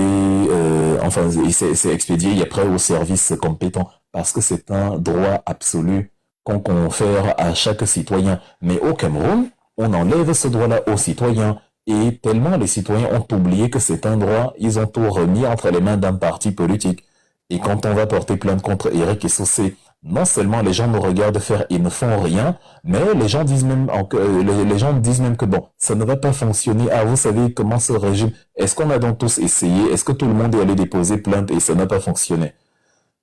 c'est expédié et après au service compétent parce que c'est un droit absolu qu'on confère à chaque citoyen. Mais au Cameroun, on enlève ce droit-là aux citoyens et tellement les citoyens ont oublié que c'est un droit, ils ont tout remis entre les mains d'un parti politique. Et quand on va porter plainte contre Eric et Saucé, non seulement les gens nous regardent faire et ne font rien, mais les gens disent même que bon, ça ne va pas fonctionner. Ah, vous savez comment ce régime, est-ce qu'on a donc tous essayé? Est-ce que tout le monde est allé déposer plainte et ça n'a pas fonctionné?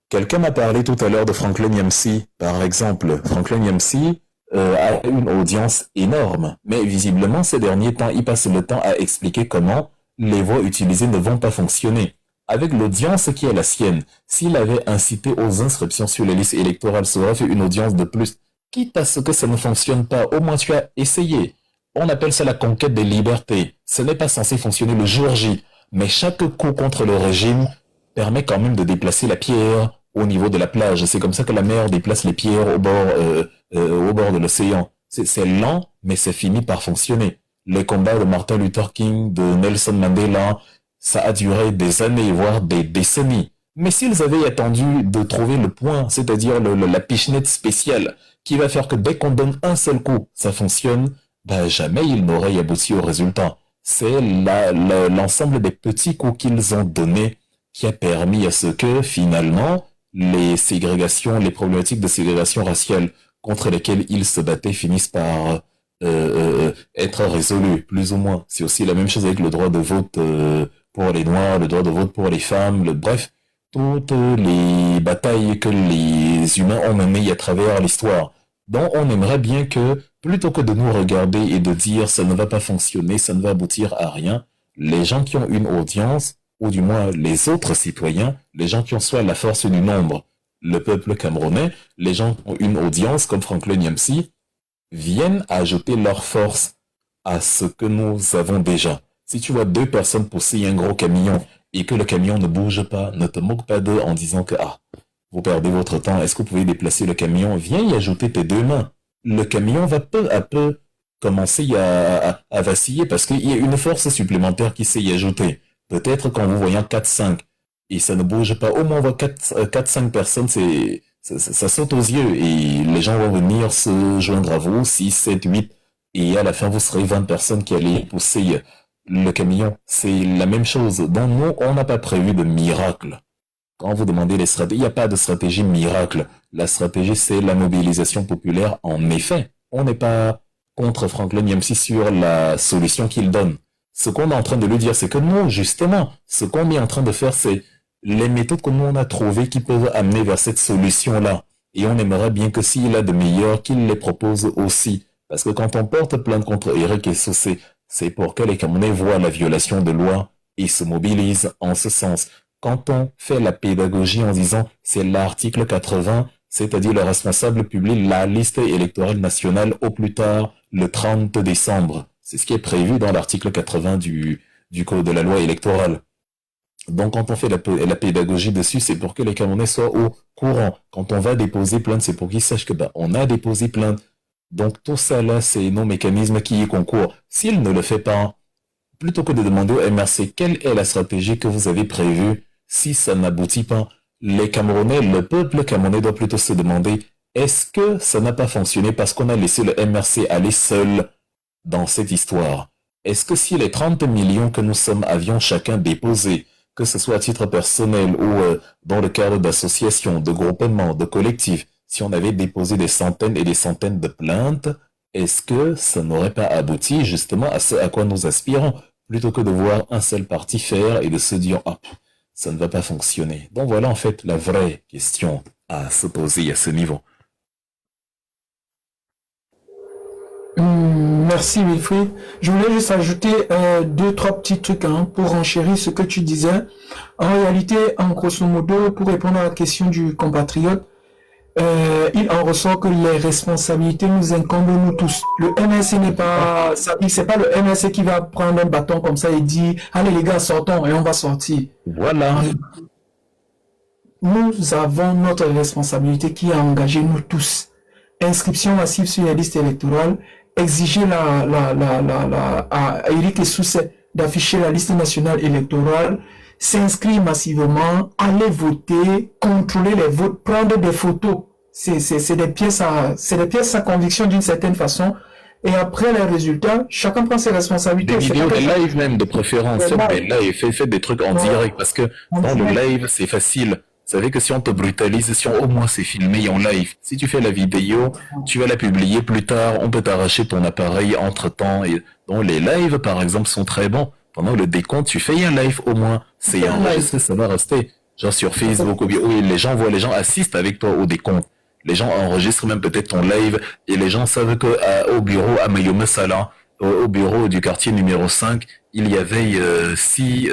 Quelqu'un m'a parlé tout à l'heure de Franklin Nyamsi, par exemple. Franklin Nyamsi a une audience énorme, mais visiblement ces derniers temps, il passe le temps à expliquer comment les voies utilisées ne vont pas fonctionner. Avec l'audience qui est la sienne, s'il avait incité aux inscriptions sur les listes électorales, ça aurait fait une audience de plus. Quitte à ce que ça ne fonctionne pas, au moins tu as essayé. On appelle ça la conquête des libertés. Ce n'est pas censé fonctionner le jour J, mais chaque coup contre le régime permet quand même de déplacer la pierre au niveau de la plage. C'est comme ça que la mer déplace les pierres au bord de l'océan. C'est lent, mais c'est fini par fonctionner. Le combat de Martin Luther King, de Nelson Mandela, ça a duré des années, voire des décennies. Mais s'ils avaient attendu de trouver le point, c'est-à-dire la pichenette spéciale, qui va faire que dès qu'on donne un seul coup, ça fonctionne, ben jamais ils n'auraient abouti au résultat. C'est l'ensemble des petits coups qu'ils ont donnés qui a permis à ce que, finalement, les problématiques de ségrégation raciale contre lesquelles ils se battaient finissent par être résolues, plus ou moins. C'est aussi la même chose avec le droit de vote pour les Noirs, le droit de vote pour les femmes, bref, toutes les batailles que les humains ont menées à travers l'histoire. Donc on aimerait bien que, plutôt que de nous regarder et de dire ça ne va pas fonctionner, ça ne va aboutir à rien, les gens qui ont une audience, ou du moins les autres citoyens, les gens qui ont soit la force du nombre, le peuple camerounais, les gens qui ont une audience comme Franklin Nyamsi, viennent ajouter leur force à ce que nous avons déjà. Si tu vois 2 personnes pousser un gros camion et que le camion ne bouge pas, ne te moque pas d'eux en disant que vous perdez votre temps, est-ce que vous pouvez déplacer le camion? Viens y ajouter tes 2 mains. le camion va peu à peu commencer à vaciller parce qu'il y a une force supplémentaire qui s'est y ajoutée. Peut-être qu'en vous voyant 4-5 et ça ne bouge pas, au moins on voit 4-5 personnes, ça saute aux yeux et les gens vont venir se joindre à vous, 6, 7, 8 et à la fin vous serez 20 personnes qui allaient pousser le camion. C'est la même chose. Donc nous, on n'a pas prévu de miracle. Quand vous demandez les stratégies, il n'y a pas de stratégie miracle. La stratégie, c'est la mobilisation populaire. En effet, on n'est pas contre Franklin Nyamsi sur la solution qu'il donne. Ce qu'on est en train de lui dire, c'est que nous, justement, ce qu'on est en train de faire, c'est les méthodes que nous on a trouvées qui peuvent amener vers cette solution-là. Et on aimerait bien que s'il a de meilleures, qu'il les propose aussi. Parce que quand on porte plainte contre Eric Essoussé, c'est pour que les Camerounais voient la violation de loi et se mobilisent en ce sens. Quand on fait la pédagogie en disant c'est l'article 80, c'est-à-dire le responsable publie la liste électorale nationale au plus tard le 30 décembre. C'est ce qui est prévu dans l'article 80 du code de la loi électorale. Donc quand on fait la pédagogie dessus, c'est pour que les Camerounais soient au courant. Quand on va déposer plainte, c'est pour qu'ils sachent que on a déposé plainte. Donc tout ça là, c'est nos mécanismes qui y concourent. S'il ne le fait pas, plutôt que de demander au MRC quelle est la stratégie que vous avez prévue, si ça n'aboutit pas, les Camerounais, le peuple camerounais doit plutôt se demander est-ce que ça n'a pas fonctionné parce qu'on a laissé le MRC aller seul dans cette histoire? Est-ce que si les 30 millions que nous sommes avions chacun déposés, que ce soit à titre personnel ou dans le cadre d'associations, de groupements, de collectifs, si on avait déposé des centaines et des centaines de plaintes, est-ce que ça n'aurait pas abouti justement à ce à quoi nous aspirons, plutôt que de voir un seul parti faire et de se dire « Ah, ça ne va pas fonctionner ». Donc voilà en fait la vraie question à se poser à ce niveau. Merci Wilfried. Je voulais juste ajouter 2-3 petits trucs pour enchérir ce que tu disais. En réalité, en grosso modo, pour répondre à la question du compatriote, il en ressort que les responsabilités nous incombent nous tous. Le MSC n'est pas, c'est pas le MSC qui va prendre un bâton comme ça et dire allez les gars sortons et on va sortir. Voilà. Nous avons notre responsabilité qui a engagé nous tous. Inscription massive sur les listes électorales, exiger à Eric Essoussé d'afficher la liste nationale électorale, s'inscrire massivement, aller voter, contrôler les votes, prendre des photos. C'est des pièces à conviction d'une certaine façon. Et après les résultats, chacun prend ses responsabilités. Des vidéos, des lives même de préférence. Des lives, fait des trucs en direct parce que dans le live, c'est facile. Vous savez que si on te brutalise, si au moins c'est filmé en live, si tu fais la vidéo, tu vas la publier plus tard, on peut t'arracher ton appareil entre-temps. Et donc les lives, par exemple, sont très bons. Pendant le décompte, tu fais un live au moins, c'est enregistré, ça va rester. Genre sur Facebook, où les gens assistent avec toi au décompte. Les gens enregistrent même peut-être ton live et les gens savent que au bureau à Mayome Sala, au bureau du quartier numéro 5, il y avait 6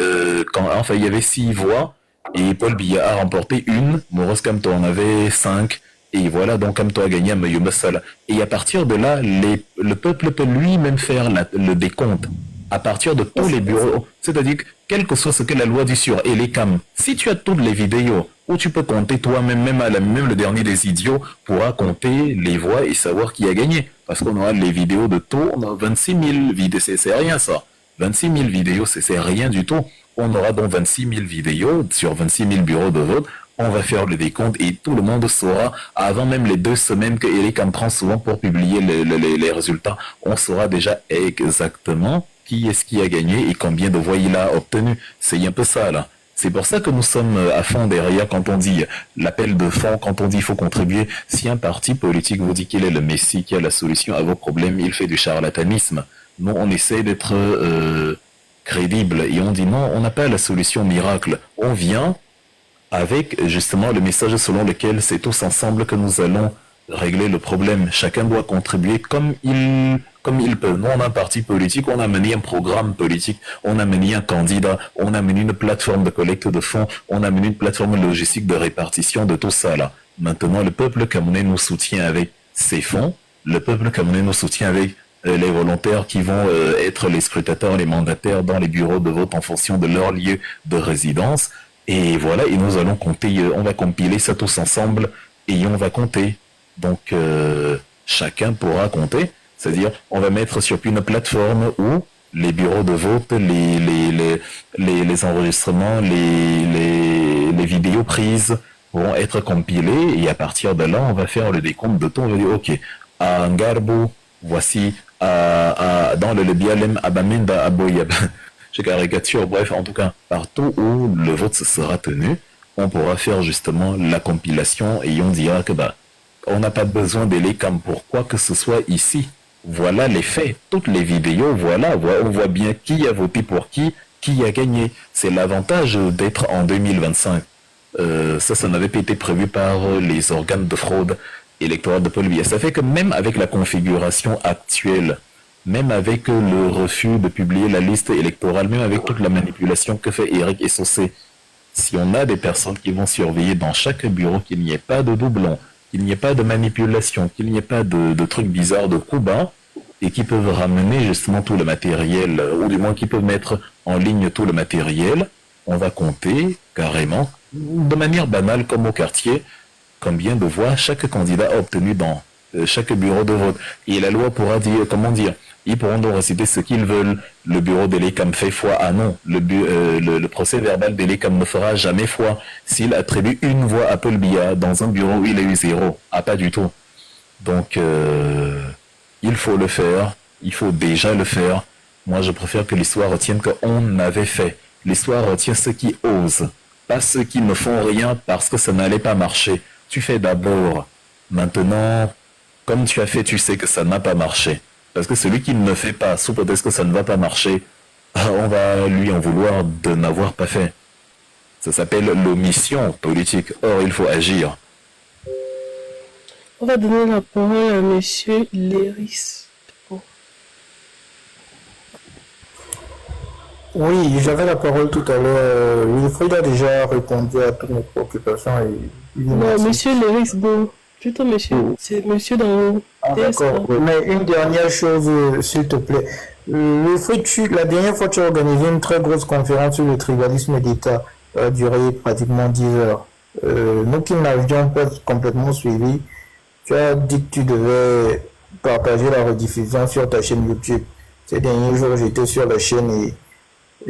voix. Et Paul Biya a remporté une, Moros Kamto en avait 5, et voilà, donc Kamto a gagné à Mayome Sala. Et à partir de là, le peuple peut lui-même faire le décompte, à partir de tous les bureaux, c'est-à-dire que quel que soit ce que la loi dit sur Elecam, si tu as toutes les vidéos, où tu peux compter toi-même, même le dernier des idiots pourra compter les voix et savoir qui a gagné. Parce qu'on aura les vidéos de tout, on a 26 000 vidéos, c'est rien ça. 26 000 vidéos, c'est rien du tout. On aura donc 26 000 vidéos sur 26 000 bureaux de vote. On va faire le décompte et tout le monde saura, avant même les 2 semaines que Elecam prend souvent pour publier les résultats, on saura déjà exactement qui est-ce qui a gagné et combien de voix il a obtenu. C'est un peu ça là. C'est pour ça que nous sommes à fond derrière quand on dit l'appel de fond, quand on dit il faut contribuer. Si un parti politique vous dit qu'il est le messie, qui a la solution à vos problèmes, il fait du charlatanisme. Nous, on essaie d'être crédible et on dit non, on n'a pas la solution miracle. On vient avec justement le message selon lequel c'est tous ensemble que nous allons régler le problème. Chacun doit contribuer comme il peut. Nous, on a un parti politique, on a mené un programme politique, on a mené un candidat, on a mené une plateforme de collecte de fonds, on a mené une plateforme logistique de répartition de tout ça là. Maintenant, le peuple camerounais nous soutient avec ses fonds, le peuple camerounais nous soutient avec les volontaires qui vont être les scrutateurs, les mandataires dans les bureaux de vote en fonction de leur lieu de résidence. Et voilà, et nous allons compter, on va compiler ça tous ensemble et on va compter. Donc, chacun pourra compter. C'est-à-dire, on va mettre sur une plateforme où les bureaux de vote, les enregistrements, les vidéos prises vont être compilés et à partir de là, on va faire le décompte de tout. On va dire, ok, à Ngarbo, voici, dans le Bialem, à Bamenda, à Boyab, je caricature, bref, en tout cas, partout où le vote sera tenu, on pourra faire justement la compilation et on dira que on n'a pas besoin de l'ECAM pour quoi que ce soit ici. Voilà les faits, toutes les vidéos, voilà, on voit bien qui a voté pour qui a gagné. C'est l'avantage d'être en 2025. Ça n'avait pas été prévu par les organes de fraude électorale de Paul Biya. Ça fait que même avec la configuration actuelle, même avec le refus de publier la liste électorale, même avec toute la manipulation que fait Eric Essocé, si on a des personnes qui vont surveiller dans chaque bureau qu'il n'y ait pas de doublons, qu'il n'y ait pas de manipulation, qu'il n'y ait pas de trucs bizarres, de coups bas, et qui peuvent ramener justement tout le matériel, ou du moins qui peuvent mettre en ligne tout le matériel, on va compter carrément, de manière banale comme au quartier, combien de voix chaque candidat a obtenu dans chaque bureau de vote. Et la loi pourra dire, ils pourront donc réciter ce qu'ils veulent. Le bureau de l'ECAM fait foi. Ah non, le procès verbal de l'ECAM ne fera jamais foi s'il attribue une voix à Paul Biya dans un bureau où il a eu 0. Ah, pas du tout. Donc, il faut le faire. Il faut déjà le faire. Moi, je préfère que l'histoire retienne qu'on avait fait. L'histoire retient ceux qui osent, pas ceux qui ne font rien parce que ça n'allait pas marcher. Tu fais d'abord. Maintenant, comme tu as fait, tu sais que ça n'a pas marché. Parce que celui qui ne fait pas, sous prétexte que ça ne va pas marcher, on va lui en vouloir de n'avoir pas fait. Ça s'appelle l'omission politique. Or, il faut agir. On va donner la parole à Monsieur Léris. Oui, j'avais la parole tout à l'heure. Wilfried a déjà répondu à toutes mes préoccupations. Non, Monsieur Léris, bon. Plutôt monsieur. C'est monsieur dans le d'accord. Mais une dernière chose, s'il te plaît. Wilfried, la dernière fois, tu as organisé une très grosse conférence sur le tribalisme d'État. Ça a duré pratiquement 10 heures. Nous qui n'avions pas complètement suivi, tu as dit que tu devais partager la rediffusion sur ta chaîne YouTube. Ces derniers jours, j'étais sur la chaîne et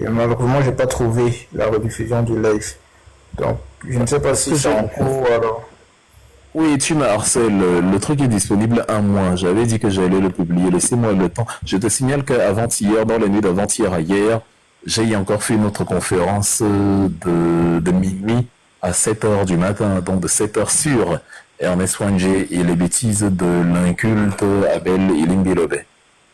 malheureusement, j'ai pas trouvé la rediffusion du live. Donc, je ne sais pas si c'est en cours alors. Oui, tu me harcèles. Le truc est disponible un mois. J'avais dit que j'allais le publier. Laissez-moi le temps. Je te signale qu'avant-hier, dans la nuit d'avant-hier à hier, j'ai encore fait une autre conférence de minuit à 7h du matin, donc de 7h sur Ernest Wangé et les bêtises de l'inculte Abel Ilimbilobe.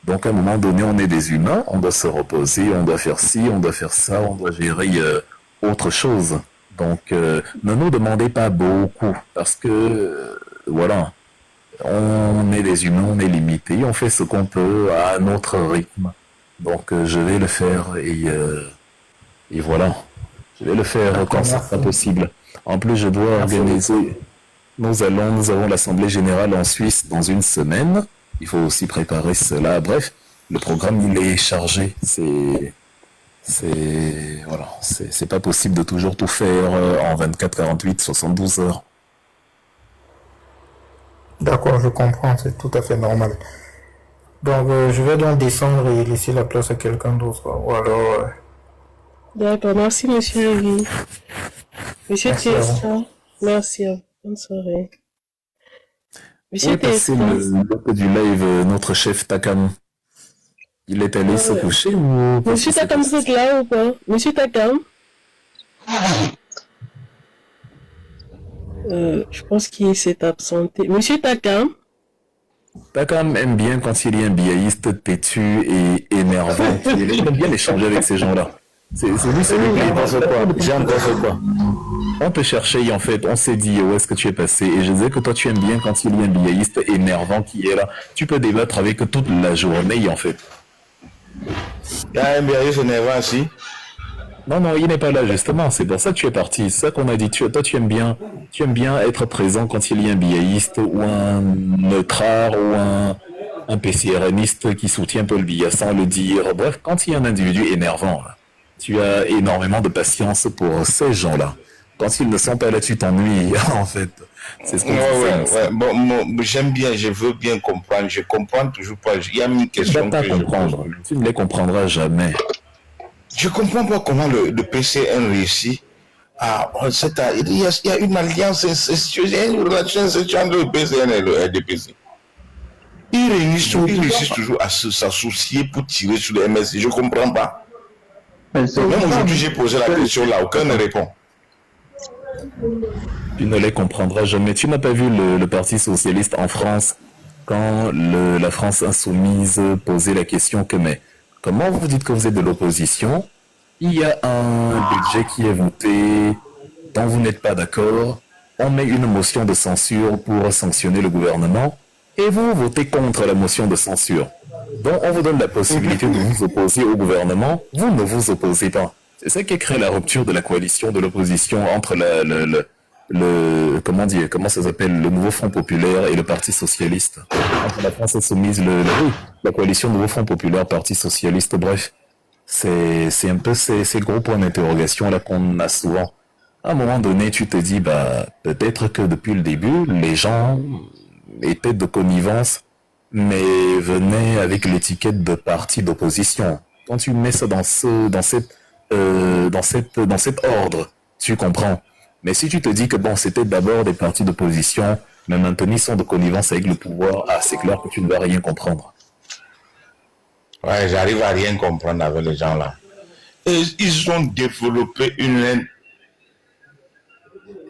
Donc à un moment donné, on est des humains, on doit se reposer, on doit faire ci, on doit faire ça, on doit gérer autre chose. Donc ne nous demandez pas beaucoup, parce que voilà, on est des humains, on est limité, on fait ce qu'on peut à notre rythme. Donc je vais le faire et voilà, je vais le faire quand ça sera possible. En plus, je dois organiser, nous avons l'Assemblée Générale en Suisse dans une semaine. Il faut aussi préparer cela. Bref, le programme, il est chargé. C'est pas possible de toujours tout faire en 24, 48, 72 heures. D'accord, je comprends. C'est tout à fait normal. Donc, je vais donc descendre et laisser la place à quelqu'un d'autre. Ou alors... D'accord, merci Monsieur Lévy. Monsieur Testa, merci à vous. Bonne soirée. Monsieur Testa. Le du live, notre chef Takam. Il est allé se coucher ou... Monsieur Takam, vous êtes là ou pas? Monsieur Takam? Je pense qu'il s'est absenté. Monsieur Takam? Takam aime bien quand il y a un biaïste têtu et énervant. Il aime bien échanger avec ces gens-là. C'est lui, celui qui pense quoi. J'aime quoi. On te cherchait en fait, on s'est dit où est-ce que tu es passé et je disais que toi tu aimes bien quand il y a un biaïste énervant qui est là. Tu peux débattre avec toute la journée en fait. Il y a un biaïste énervant aussi. Non, il n'est pas là justement, c'est pour ça que tu es parti. C'est ça qu'on a dit, toi tu aimes bien être présent quand il y a un biaïste ou un neutrard ou un PCRNiste qui soutient Paul Biya sans le dire. Bref, quand il y a un individu énervant, là, tu as énormément de patience pour ces gens-là. Quand ils ne sont pas là, tu t'ennuies, en fait. C'est ce qu'on ouais. Bon, j'aime bien, je veux bien comprendre. Je comprends toujours pas. Il y a une question que je comprendre. Tu ne les comprendras jamais. Je comprends pas comment le PCN réussit. Il y a une alliance incestueuse, une relation incestueuse entre le PCN et le RDPC. Ils réussissent toujours à s'associer pour tirer sur le MSC. Je ne comprends pas. Même aujourd'hui, j'ai posé la question là, aucun ne répond. Tu ne les comprendras jamais. Tu n'as pas vu le Parti socialiste en France quand la France insoumise posait la question que mais comment vous dites que vous êtes de l'opposition? Il y a un budget qui est voté dont vous n'êtes pas d'accord. On met une motion de censure pour sanctionner le gouvernement et vous votez contre la motion de censure. Donc on vous donne la possibilité de vous opposer au gouvernement. Vous ne vous opposez pas. C'est ça qui crée la rupture de la coalition de l'opposition entre comment ça s'appelle, le nouveau Front populaire et le Parti socialiste. Entre la France insoumise, la coalition Nouveau Front populaire, Parti socialiste, bref. C'est un peu ces gros points d'interrogation là qu'on a souvent. À un moment donné, tu te dis, peut-être que depuis le début, les gens étaient de connivence, mais venaient avec l'étiquette de parti d'opposition. Quand tu mets ça dans cet ordre, tu comprends. Mais si tu te dis que c'était d'abord des partis d'opposition, mais maintenant ils sont de connivence avec le pouvoir, c'est clair que tu ne vas rien comprendre. Ouais, j'arrive à rien comprendre avec les gens là. Et ils ont développé une haine.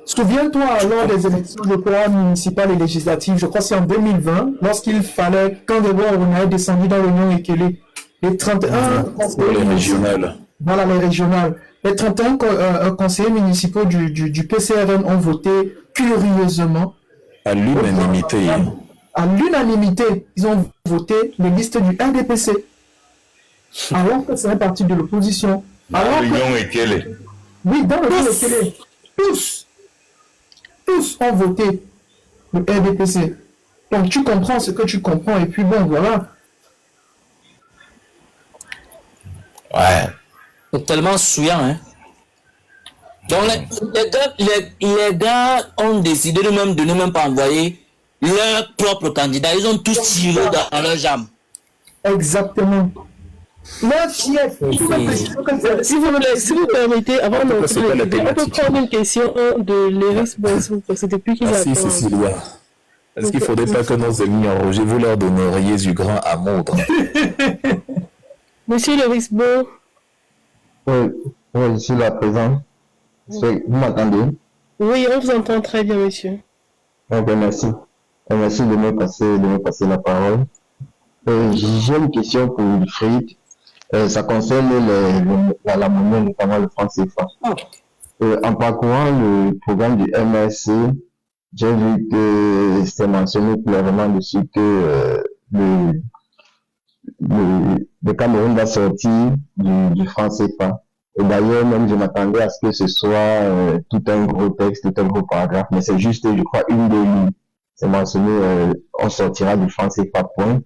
Souviens-toi, lors des élections municipales et législatives, je crois que c'est en 2020, lorsqu'il fallait, quand d'abord on a descendu dans l'Union Ekele, les 31 conseillers les régionales. Voilà, les régionales. Les 31 conseillers municipaux du PCRN ont voté curieusement. À l'unanimité. À l'unanimité, ils ont voté les listes du RDPC. Alors que c'est un parti de l'opposition. Dans l'Union Ekele. Oui, dans l'Union Ekele. Tous ont voté le RDPC. Donc tu comprends ce que tu comprends et puis bon, voilà. Ouais. C'est tellement souillant, hein. Donc les gars ont décidé de ne même pas envoyer leur propre candidat. Ils ont tous tiré dans leur jambe. Exactement. Leur fief. Si vous permettez, avant de on peut prendre une question de Léris Bonson, parce que depuis qu'il attend. Merci Cécilia. Est-ce qu'il ne faudrait pas que nos amis en Roger, vous leur donneriez du grain à moudre? Monsieur Léris Bon. Oui, je suis là présent. Vous m'entendez? Oui, on vous entend très bien, monsieur. Merci. Merci de me passer la parole. J'ai une question pour Wilfried. Ça concerne la monnaie, notamment le franc CFA. En parcourant le programme du MSC, j'ai vu que c'était mentionné clairement dessus que le Cameroun va sortir du franc CFA. Et d'ailleurs, même je m'attendais à ce que ce soit tout un gros texte, tout un gros paragraphe, mais c'est juste, je crois, une des lignes. C'est mentionné, on sortira du franc CFA, point.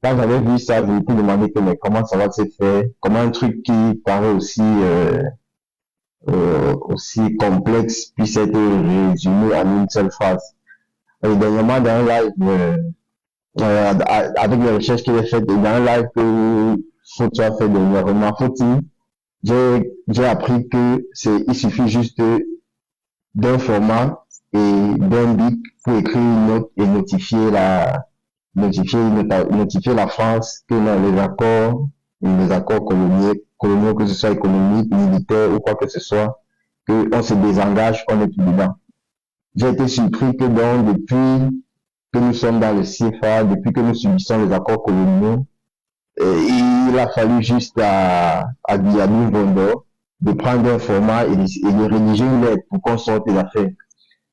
Quand j'avais vu ça, je me suis demandé mais comment ça va se faire, comment un truc qui paraît aussi complexe puisse être résumé en une seule phrase. Et dernièrement, dans un live, avec les recherches que j'ai faites, dans un live que Fauti a fait dernièrement, j'ai appris que il suffit juste d'un format et d'un bic pour écrire une note et notifier la France que dans les accords coloniaux, que ce soit économiques, militaires ou quoi que ce soit, qu'on se désengage, on est plus dedans. J'ai été surpris que depuis que nous sommes dans le CFA, depuis que nous subissons les accords coloniaux, il a fallu juste à Guillaume Vondor de prendre un format et de rédiger une lettre pour qu'on sorte les affaires.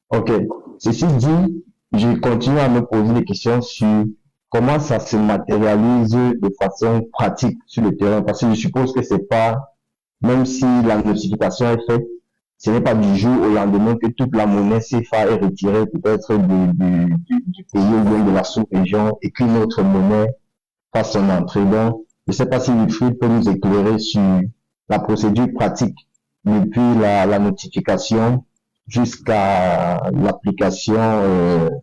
Ok. Ceci dit, je continue à me poser des questions sur comment ça se matérialise de façon pratique sur le terrain, parce que je suppose que c'est pas, même si la notification est faite, ce n'est pas du jour au lendemain que toute la monnaie CFA est retirée peut-être du pays ou bien de la sous-région et qu'une autre monnaie fasse son entrée. Donc, je ne sais pas si Wilfried peut nous éclairer sur la procédure pratique depuis la notification jusqu'à l'application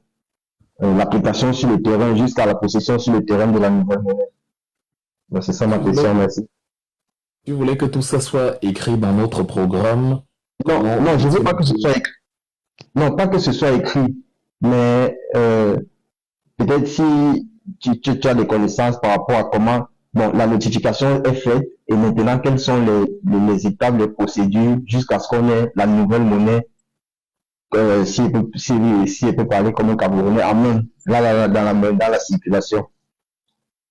sur le terrain, jusqu'à la possession sur le terrain de la nouvelle monnaie. Donc, c'est ça ma question, merci. Tu voulais que tout ça soit écrit dans notre programme? Non, je veux pas que ce soit écrit. Non, pas que ce soit écrit, mais peut-être si tu as des connaissances par rapport à comment la notification est faite et maintenant quelles sont les étapes, les procédures jusqu'à ce qu'on ait la nouvelle monnaie, si elle peut parler comme un Camerounais en main, dans la circulation.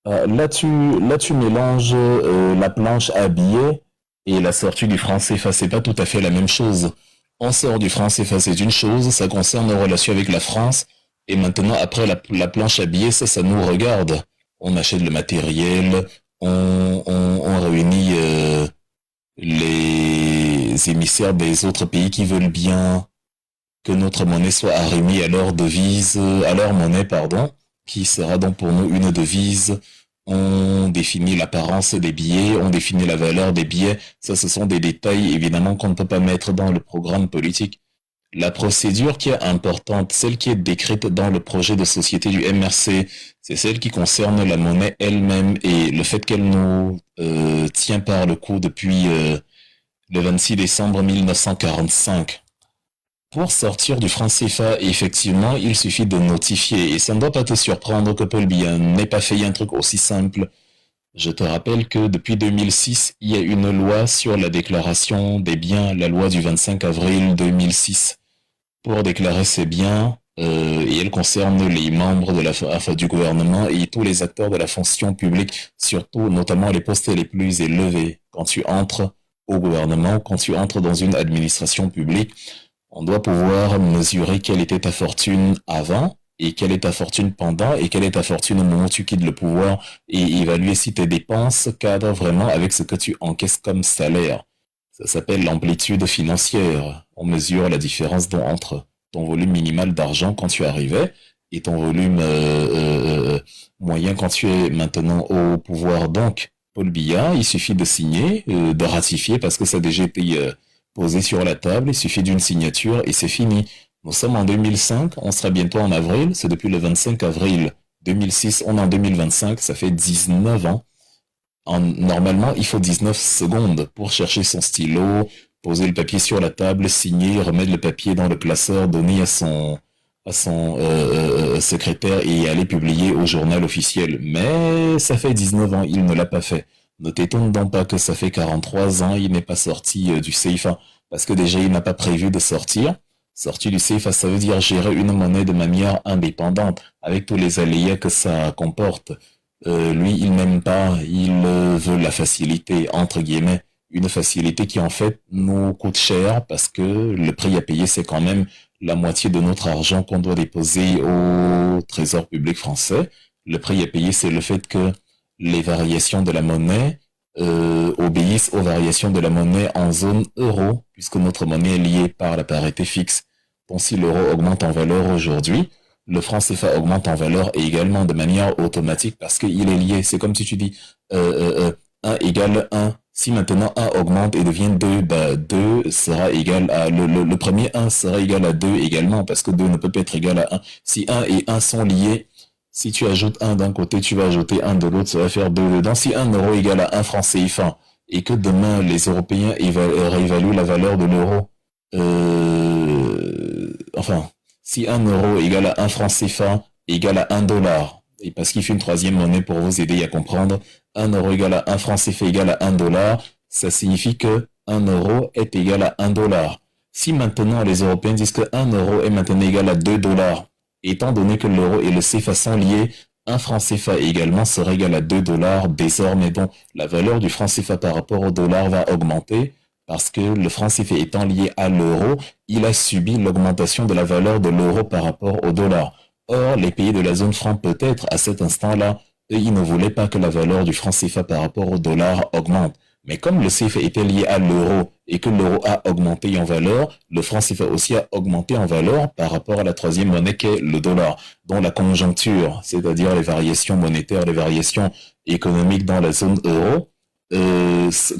Là, tu mélanges la planche à billets et la sortie du franc CFA. C'est pas tout à fait la même chose. On sort du franc CFA, c'est une chose, ça concerne nos relations avec la France. Et maintenant, après la planche à billets, ça nous regarde. On achète le matériel, on réunit les émissaires des autres pays qui veulent bien que notre monnaie soit arrimée à leur devise, à leur monnaie, pardon, qui sera donc pour nous une devise. On définit l'apparence des billets, on définit la valeur des billets. Ça, ce sont des détails, évidemment, qu'on ne peut pas mettre dans le programme politique. La procédure qui est importante, celle qui est décrite dans le projet de société du MRC, c'est celle qui concerne la monnaie elle-même et le fait qu'elle nous tient par le cou depuis le 26 décembre 1945. Pour sortir du franc CFA, effectivement, il suffit de notifier. Et ça ne doit pas te surprendre que Paul Biya n'ait pas fait un truc aussi simple. Je te rappelle que depuis 2006, il y a une loi sur la déclaration des biens, la loi du 25 avril 2006. Pour déclarer ces biens, et elle concerne les membres du gouvernement et tous les acteurs de la fonction publique, surtout notamment les postes les plus élevés. Quand tu entres au gouvernement, quand tu entres dans une administration publique, on doit pouvoir mesurer quelle était ta fortune avant et quelle est ta fortune pendant et quelle est ta fortune au moment où tu quittes le pouvoir et évaluer si tes dépenses cadrent vraiment avec ce que tu encaisses comme salaire. Ça s'appelle l'amplitude financière. On mesure la différence entre ton volume minimal d'argent quand tu arrivais et ton volume moyen quand tu es maintenant au pouvoir. Donc, Paul Biya, il suffit de signer, de ratifier parce que ça a déjà été posé sur la table, il suffit d'une signature et c'est fini. Nous sommes en 2005, on sera bientôt en avril, c'est depuis le 25 avril 2006, on est en 2025, ça fait 19 ans. Normalement, il faut 19 secondes pour chercher son stylo, poser le papier sur la table, signer, remettre le papier dans le classeur, donner à son secrétaire et aller publier au journal officiel. Mais ça fait 19 ans, il ne l'a pas fait. Ne t'étonne donc pas que ça fait 43 ans, il n'est pas sorti du CFA. Parce que déjà, il n'a pas prévu de sortir. Sortir du CFA, ça veut dire gérer une monnaie de manière indépendante, avec tous les aléas que ça comporte. Lui, il n'aime pas, il veut la facilité, entre guillemets. Une facilité qui, en fait, nous coûte cher parce que le prix à payer, c'est quand même la moitié de notre argent qu'on doit déposer au Trésor public français. Le prix à payer, c'est le fait que les variations de la monnaie obéissent aux variations de la monnaie en zone euro, puisque notre monnaie est liée par la parité fixe. Donc si l'euro augmente en valeur aujourd'hui, le franc CFA augmente en valeur et également de manière automatique parce qu'il est lié. C'est comme si tu dis 1 égale 1. Si maintenant 1 augmente et devient 2, 2 sera égal à... Le premier 1 sera égal à 2 également parce que 2 ne peut pas être égal à 1. Si 1 et 1 sont liés, si tu ajoutes 1 d'un côté, tu vas ajouter 1 de l'autre, ça va faire 2 dedans. Si 1 euro égale à 1 franc CFA et que demain les Européens réévaluent la valeur de l'euro, si 1 euro égale à 1 franc CFA égale à 1 dollar, et parce qu'il fait une troisième monnaie pour vous aider à comprendre, 1 euro égale à 1 franc CFA égale à 1 dollar, ça signifie que 1 euro est égal à 1 dollar. Si maintenant les Européens disent que 1 euro est maintenant égal à 2 dollars, étant donné que l'euro et le CFA sont liés, 1 franc CFA également sera égal à 2 dollars. Désormais, donc, la valeur du franc CFA par rapport au dollar va augmenter parce que le franc CFA étant lié à l'euro, il a subi l'augmentation de la valeur de l'euro par rapport au dollar. Or, les pays de la zone franc, peut-être, à cet instant-là, ils ne voulaient pas que la valeur du franc CFA par rapport au dollar augmente. Mais comme le CFA était lié à l'euro et que l'euro a augmenté en valeur, le franc CFA aussi a augmenté en valeur par rapport à la troisième monnaie qu'est le dollar, dont la conjoncture, c'est-à-dire les variations monétaires, les variations économiques dans la zone euro,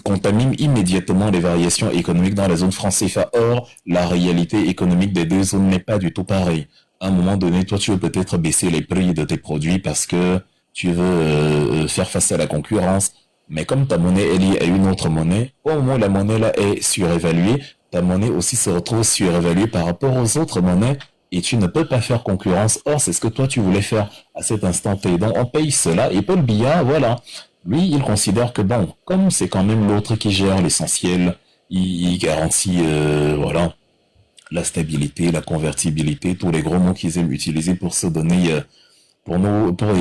contamine immédiatement les variations économiques dans la zone franc CFA. Or, la réalité économique des deux zones n'est pas du tout pareille. À un moment donné, toi, tu veux peut-être baisser les prix de tes produits parce que tu veux faire face à la concurrence. Mais comme ta monnaie est liée à une autre monnaie, au moment où la monnaie là est surévaluée, ta monnaie aussi se retrouve surévaluée par rapport aux autres monnaies et tu ne peux pas faire concurrence. Or, c'est ce que toi tu voulais faire à cet instant T. Donc, on paye cela et Paul Biya, voilà. Lui, il considère que bon, comme c'est quand même l'autre qui gère l'essentiel, il garantit, voilà, la stabilité, la convertibilité, tous les gros mots qu'ils aiment utiliser pour se donner, pour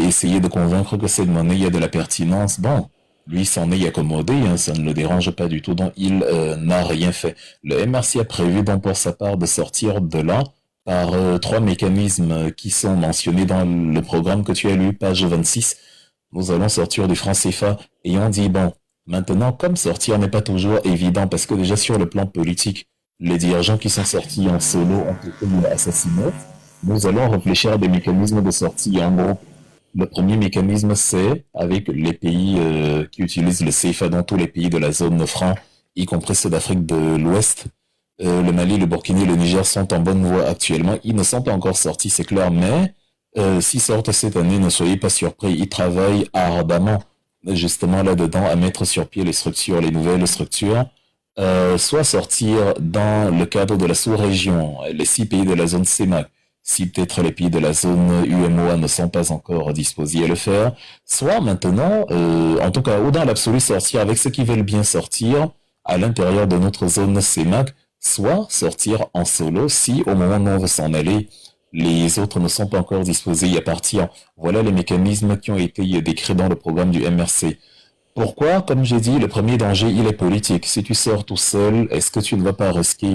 essayer de convaincre que cette monnaie, il y a de la pertinence. Bon, lui s'en est accommodé, hein, ça ne le dérange pas du tout, donc il n'a rien fait. Le MRC a prévu donc pour sa part de sortir de là par 3 mécanismes qui sont mentionnés dans le programme que tu as lu, page 26. Nous allons sortir du franc CFA et on dit, bon, maintenant, comme sortir n'est pas toujours évident, parce que déjà sur le plan politique, les dirigeants qui sont sortis en solo ont été assassinés, nous allons réfléchir à des mécanismes de sortie en groupe. Le premier mécanisme, c'est avec les pays qui utilisent le CFA dans tous les pays de la zone franc, y compris ceux d'Afrique de l'Ouest. Le Mali, le Burkina et le Niger sont en bonne voie actuellement. Ils ne sont pas encore sortis, c'est clair, mais s'ils sortent cette année, ne soyez pas surpris. Ils travaillent ardemment, justement là-dedans, à mettre sur pied les structures, les nouvelles structures. Soit sortir dans le cadre de la sous-région, les 6 pays de la zone CEMAC, si peut-être les pays de la zone UMOA ne sont pas encore disposés à le faire, soit maintenant, en tout cas, ou dans l'absolu, sortir avec ceux qui veulent bien sortir à l'intérieur de notre zone CEMAC, soit sortir en solo si au moment où on veut s'en aller, les autres ne sont pas encore disposés à partir. Voilà les mécanismes qui ont été décrits dans le programme du MRC. Pourquoi? Comme j'ai dit, le premier danger, il est politique. Si tu sors tout seul, est-ce que tu ne vas pas risquer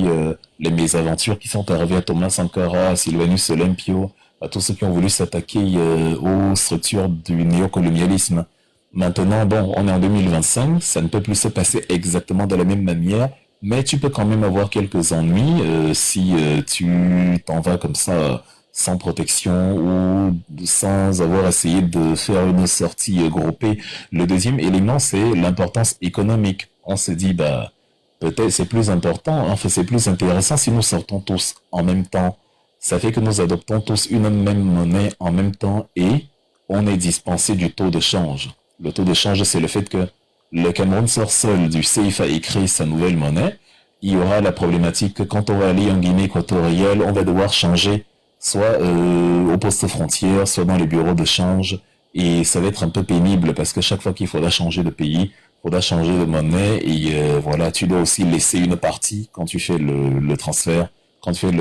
les mésaventures qui sont arrivées à Thomas Sankara, à Sylvanus Olympio, à tous ceux qui ont voulu s'attaquer aux structures du néocolonialisme? Maintenant, bon, on est en 2025, ça ne peut plus se passer exactement de la même manière, mais tu peux quand même avoir quelques ennuis si tu t'en vas comme ça sans protection ou sans avoir essayé de faire une sortie groupée. Le deuxième élément, c'est l'importance économique. On se dit, bah, peut-être c'est plus important, enfin c'est plus intéressant si nous sortons tous en même temps. Ça fait que nous adoptons tous une même monnaie en même temps et on est dispensé du taux de change. Le taux de change, c'est le fait que le Cameroun sort seul du CFA et crée sa nouvelle monnaie. Il y aura la problématique que quand on va aller en Guinée équatoriale, on va devoir changer soit au poste frontière, soit dans les bureaux de change. Et ça va être un peu pénible parce que chaque fois qu'il faudra changer de pays, il faudra changer de monnaie. Et voilà, tu dois aussi laisser une partie quand tu fais le transfert, quand tu fais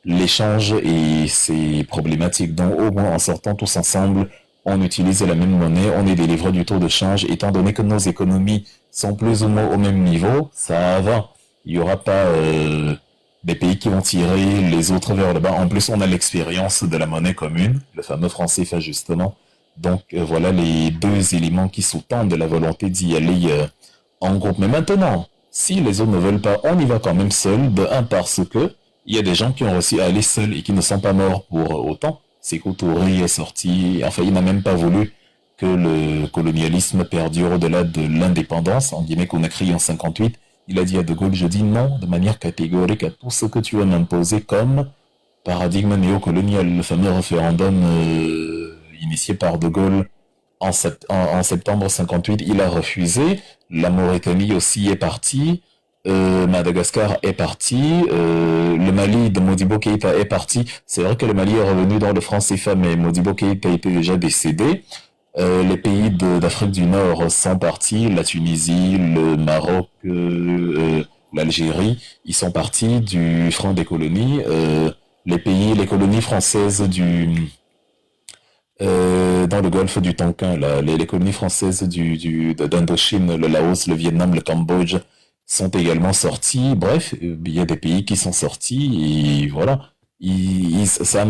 l'échange. Et c'est problématique. Donc au moins en sortant tous ensemble, on utilise la même monnaie, on est délivré du taux de change. Étant donné que nos économies sont plus ou moins au même niveau, ça va. Il n'y aura pas des pays qui vont tirer les autres vers le bas. En plus, on a l'expérience de la monnaie commune, le fameux franc CFA justement. Donc voilà les deux éléments qui sous-tendent la volonté d'y aller en groupe. Mais maintenant, si les autres ne veulent pas, on y va quand même seul, de un parce que il y a des gens qui ont réussi à aller seuls et qui ne sont pas morts pour autant. Sékou Touré est sorti, enfin il n'a même pas voulu que le colonialisme perdure au-delà de l'indépendance, en Guinée-Conakry en 58. Il a dit à De Gaulle, je dis non de manière catégorique à tout ce que tu veux m'imposer comme paradigme néocolonial. Le fameux référendum initié par De Gaulle en septembre 58, il a refusé. La Mauritanie aussi est partie. Madagascar est parti, le Mali de Modibo Keïta est parti. C'est vrai que le Mali est revenu dans le franc CFA, mais Modibo Keïta était déjà décédé. Les pays d'Afrique du Nord sont partis, la Tunisie, le Maroc, l'Algérie, ils sont partis du franc des colonies. Les colonies françaises dans le golfe du Tonkin, les colonies françaises d'Indochine, le Laos, le Vietnam, le Cambodge, sont également sortis. Bref, il y a des pays qui sont sortis et voilà. Ça a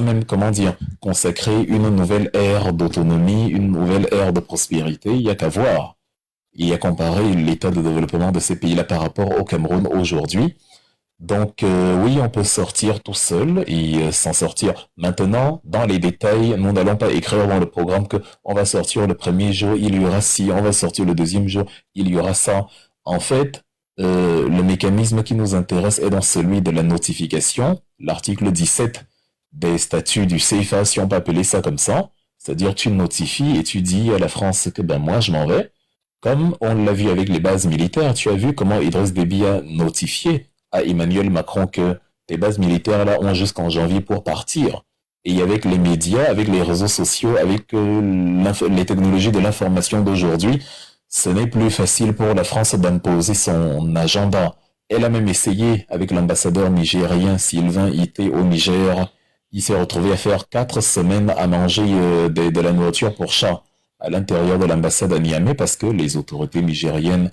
même, comment dire, consacré une nouvelle ère d'autonomie, une nouvelle ère de prospérité. Il y a qu'à voir. Il y a comparé l'état de développement de ces pays-là par rapport au Cameroun aujourd'hui. Donc oui, on peut sortir tout seul et s'en sortir. Maintenant, dans les détails, nous n'allons pas écrire dans le programme que on va sortir le premier jour, il y aura ci, on va sortir le deuxième jour, il y aura ça. En fait, le mécanisme qui nous intéresse est dans celui de la notification, l'article 17 des statuts du CFA, si on peut appeler ça comme ça. C'est-à-dire tu notifies et tu dis à la France que ben moi je m'en vais. Comme on l'a vu avec les bases militaires, tu as vu comment Idriss Déby a notifié à Emmanuel Macron que les bases militaires là ont jusqu'en janvier pour partir. Et avec les médias, avec les réseaux sociaux, avec les technologies de l'information d'aujourd'hui, ce n'est plus facile pour la France d'imposer son agenda. Elle a même essayé avec l'ambassadeur nigérien Sylvain Ité au Niger. Il s'est retrouvé à faire 4 semaines à manger de la nourriture pour chat à l'intérieur de l'ambassade à Niamey parce que les autorités nigériennes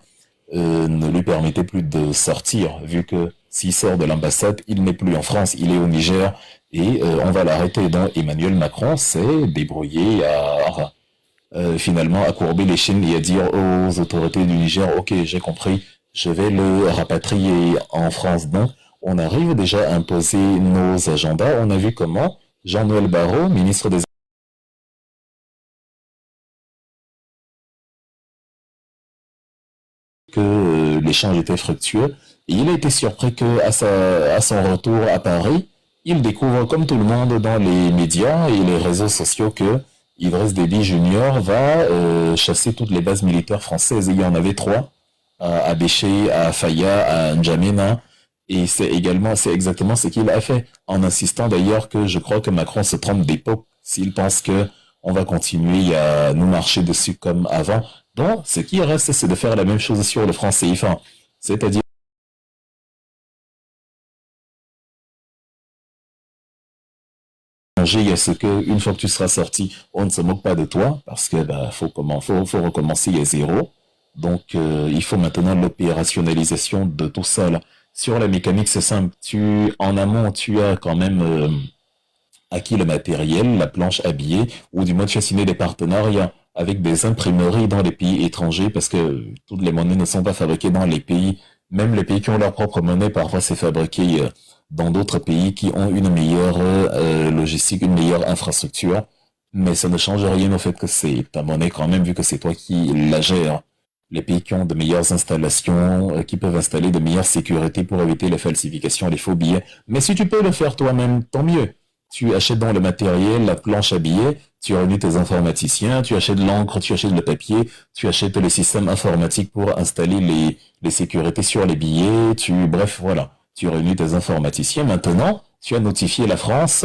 ne lui permettaient plus de sortir, vu que s'il sort de l'ambassade, il n'est plus en France, il est au Niger et on va l'arrêter. Donc Emmanuel Macron s'est débrouillé à finalement à courber les chaînes et à dire aux autorités du Niger, ok, j'ai compris, je vais le rapatrier en France. Donc on arrive déjà à imposer nos agendas. On a vu comment Jean-Noël Barrot, ministre des que l'échange était fructueux. Et il a été surpris que à son retour à Paris, il découvre comme tout le monde dans les médias et les réseaux sociaux que Idriss Déby Junior va chasser toutes les bases militaires françaises. Il y en avait 3, à Béché, à Faya, à N'Djamena. Et c'est exactement ce qu'il a fait, en insistant d'ailleurs que je crois que Macron se trompe d'époque s'il pense que on va continuer à nous marcher dessus comme avant. Donc, ce qui reste, c'est de faire la même chose sur le franc CFA. C'est-à-dire, il y a ce que, une fois que tu seras sorti, on ne se moque pas de toi, parce que faut recommencer à zéro. Donc, il faut maintenant l'opérationnalisation de tout ça là. Sur la mécanique, c'est simple. En amont, tu as quand même acquis le matériel, la planche habillée, ou du moins tu as signé des partenariats avec des imprimeries dans les pays étrangers, parce que toutes les monnaies ne sont pas fabriquées dans les pays, même les pays qui ont leur propre monnaie, parfois c'est fabriqué dans d'autres pays qui ont une meilleure logistique, une meilleure infrastructure, mais ça ne change rien au fait que c'est ta monnaie quand même, vu que c'est toi qui la gères. Les pays qui ont de meilleures installations, qui peuvent installer de meilleures sécurités pour éviter les falsifications, les faux billets. Mais si tu peux le faire toi-même, tant mieux. Tu achètes donc le matériel, la planche à billets, tu réunis tes informaticiens, tu achètes l'encre, tu achètes le papier, tu achètes les systèmes informatiques pour installer les sécurités sur les billets, bref, voilà. Tu réunis tes informaticiens. Maintenant, tu as notifié la France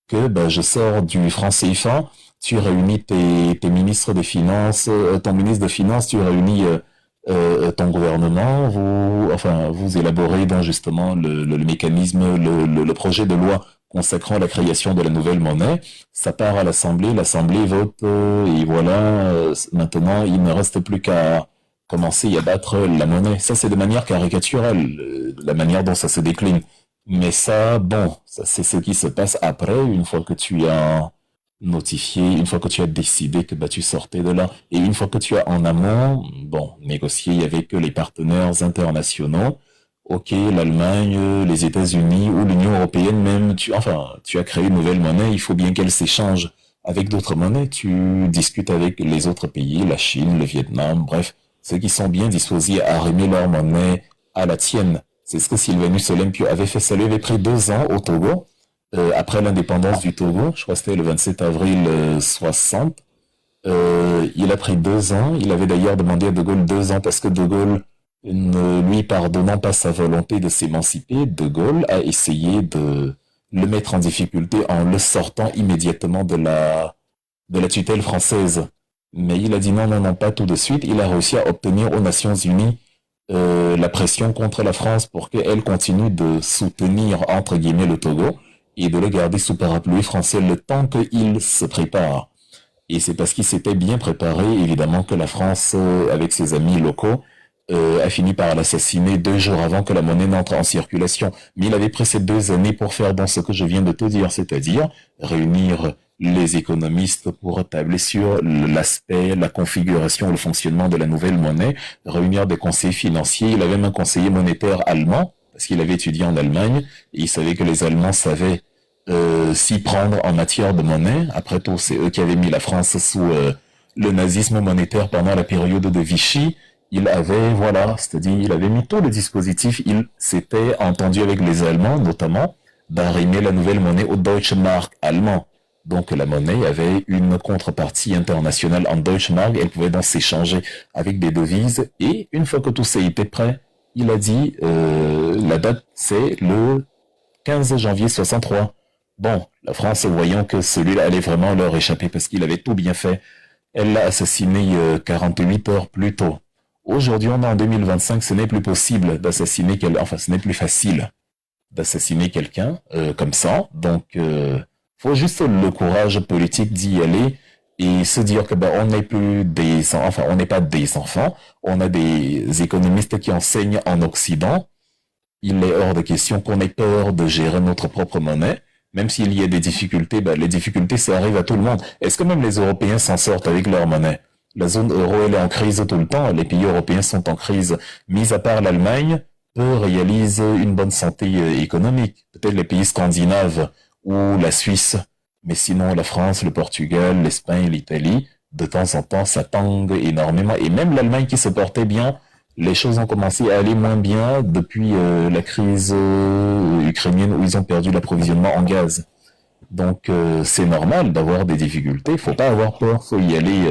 que je sors du franc CFA, tu réunis tes ministres des Finances, ton ministre des Finances, tu réunis ton gouvernement, vous élaborez donc justement le mécanisme, le projet de loi consacrant la création de la nouvelle monnaie. Ça part à l'Assemblée vote, et voilà, maintenant il ne reste plus qu'à commencer à battre la monnaie. Ça c'est de manière caricaturale, la manière dont ça se décline. Mais ça, c'est ce qui se passe après, une fois que tu as notifié, une fois que tu as décidé que tu sortais de là, et une fois que tu as en amont, négocié avec les partenaires internationaux, ok, l'Allemagne, les États-Unis ou l'Union européenne même, tu as créé une nouvelle monnaie, il faut bien qu'elle s'échange avec d'autres monnaies, tu discutes avec les autres pays, la Chine, le Vietnam, bref, ceux qui sont bien disposés à arrimer leur monnaie à la tienne. C'est ce que Sylvanus Olympio avait fait. Ça lui avait pris 2 ans au Togo, après l'indépendance du Togo, je crois que c'était le 27 avril 60. Il a pris 2 ans. Il avait d'ailleurs demandé à De Gaulle 2 ans parce que De Gaulle, ne lui pardonnant pas sa volonté de s'émanciper, De Gaulle a essayé de le mettre en difficulté en le sortant immédiatement de la tutelle française. Mais il a dit non, pas tout de suite. Il a réussi à obtenir aux Nations Unies la pression contre la France pour qu'elle continue de soutenir, entre guillemets, le Togo et de le garder sous parapluie français le temps qu'il se prépare. Et c'est parce qu'il s'était bien préparé, évidemment, que la France, avec ses amis locaux, a fini par l'assassiner 2 jours avant que la monnaie n'entre en circulation. Mais il avait pris ces 2 années pour faire dans ce que je viens de te dire, c'est-à-dire réunir les économistes pour tabler sur l'aspect, la configuration, le fonctionnement de la nouvelle monnaie, réunir des conseillers financiers. Il avait même un conseiller monétaire allemand parce qu'il avait étudié en Allemagne, et il savait que les Allemands savaient s'y prendre en matière de monnaie. Après tout, c'est eux qui avaient mis la France sous le nazisme monétaire pendant la période de Vichy. Il avait, voilà, c'est-à-dire, il avait mis tout le dispositif, il s'était entendu avec les Allemands, notamment, d'arrimer la nouvelle monnaie au Deutsche Mark allemand. Donc, la monnaie avait une contrepartie internationale en Deutsche Mark, elle pouvait donc s'échanger avec des devises, et une fois que tout ça était prêt, il a dit, la date, c'est le 15 janvier 63. Bon, la France, voyant que celui-là allait vraiment leur échapper parce qu'il avait tout bien fait, elle l'a assassiné 48 heures plus tôt. Aujourd'hui, on est en 2025, ce n'est plus possible d'assassiner quelqu'un, enfin, ce n'est plus facile d'assassiner quelqu'un comme ça. Donc, faut juste le courage politique d'y aller et se dire que on n'est plus des, enfin, on n'est pas des enfants. On a des économistes qui enseignent en Occident. Il est hors de question qu'on ait peur de gérer notre propre monnaie. Même s'il y a des difficultés, les difficultés, ça arrive à tout le monde. Est-ce que même les Européens s'en sortent avec leur monnaie? La zone euro, elle est en crise tout le temps. Les pays européens sont en crise. Mis à part l'Allemagne, eux réalisent une bonne santé économique. Peut-être les pays scandinaves ou la Suisse. Mais sinon, la France, le Portugal, l'Espagne, l'Italie, de temps en temps, ça tangue énormément. Et même l'Allemagne qui se portait bien, les choses ont commencé à aller moins bien depuis la crise ukrainienne où ils ont perdu l'approvisionnement en gaz. Donc c'est normal d'avoir des difficultés, faut pas avoir peur, faut y aller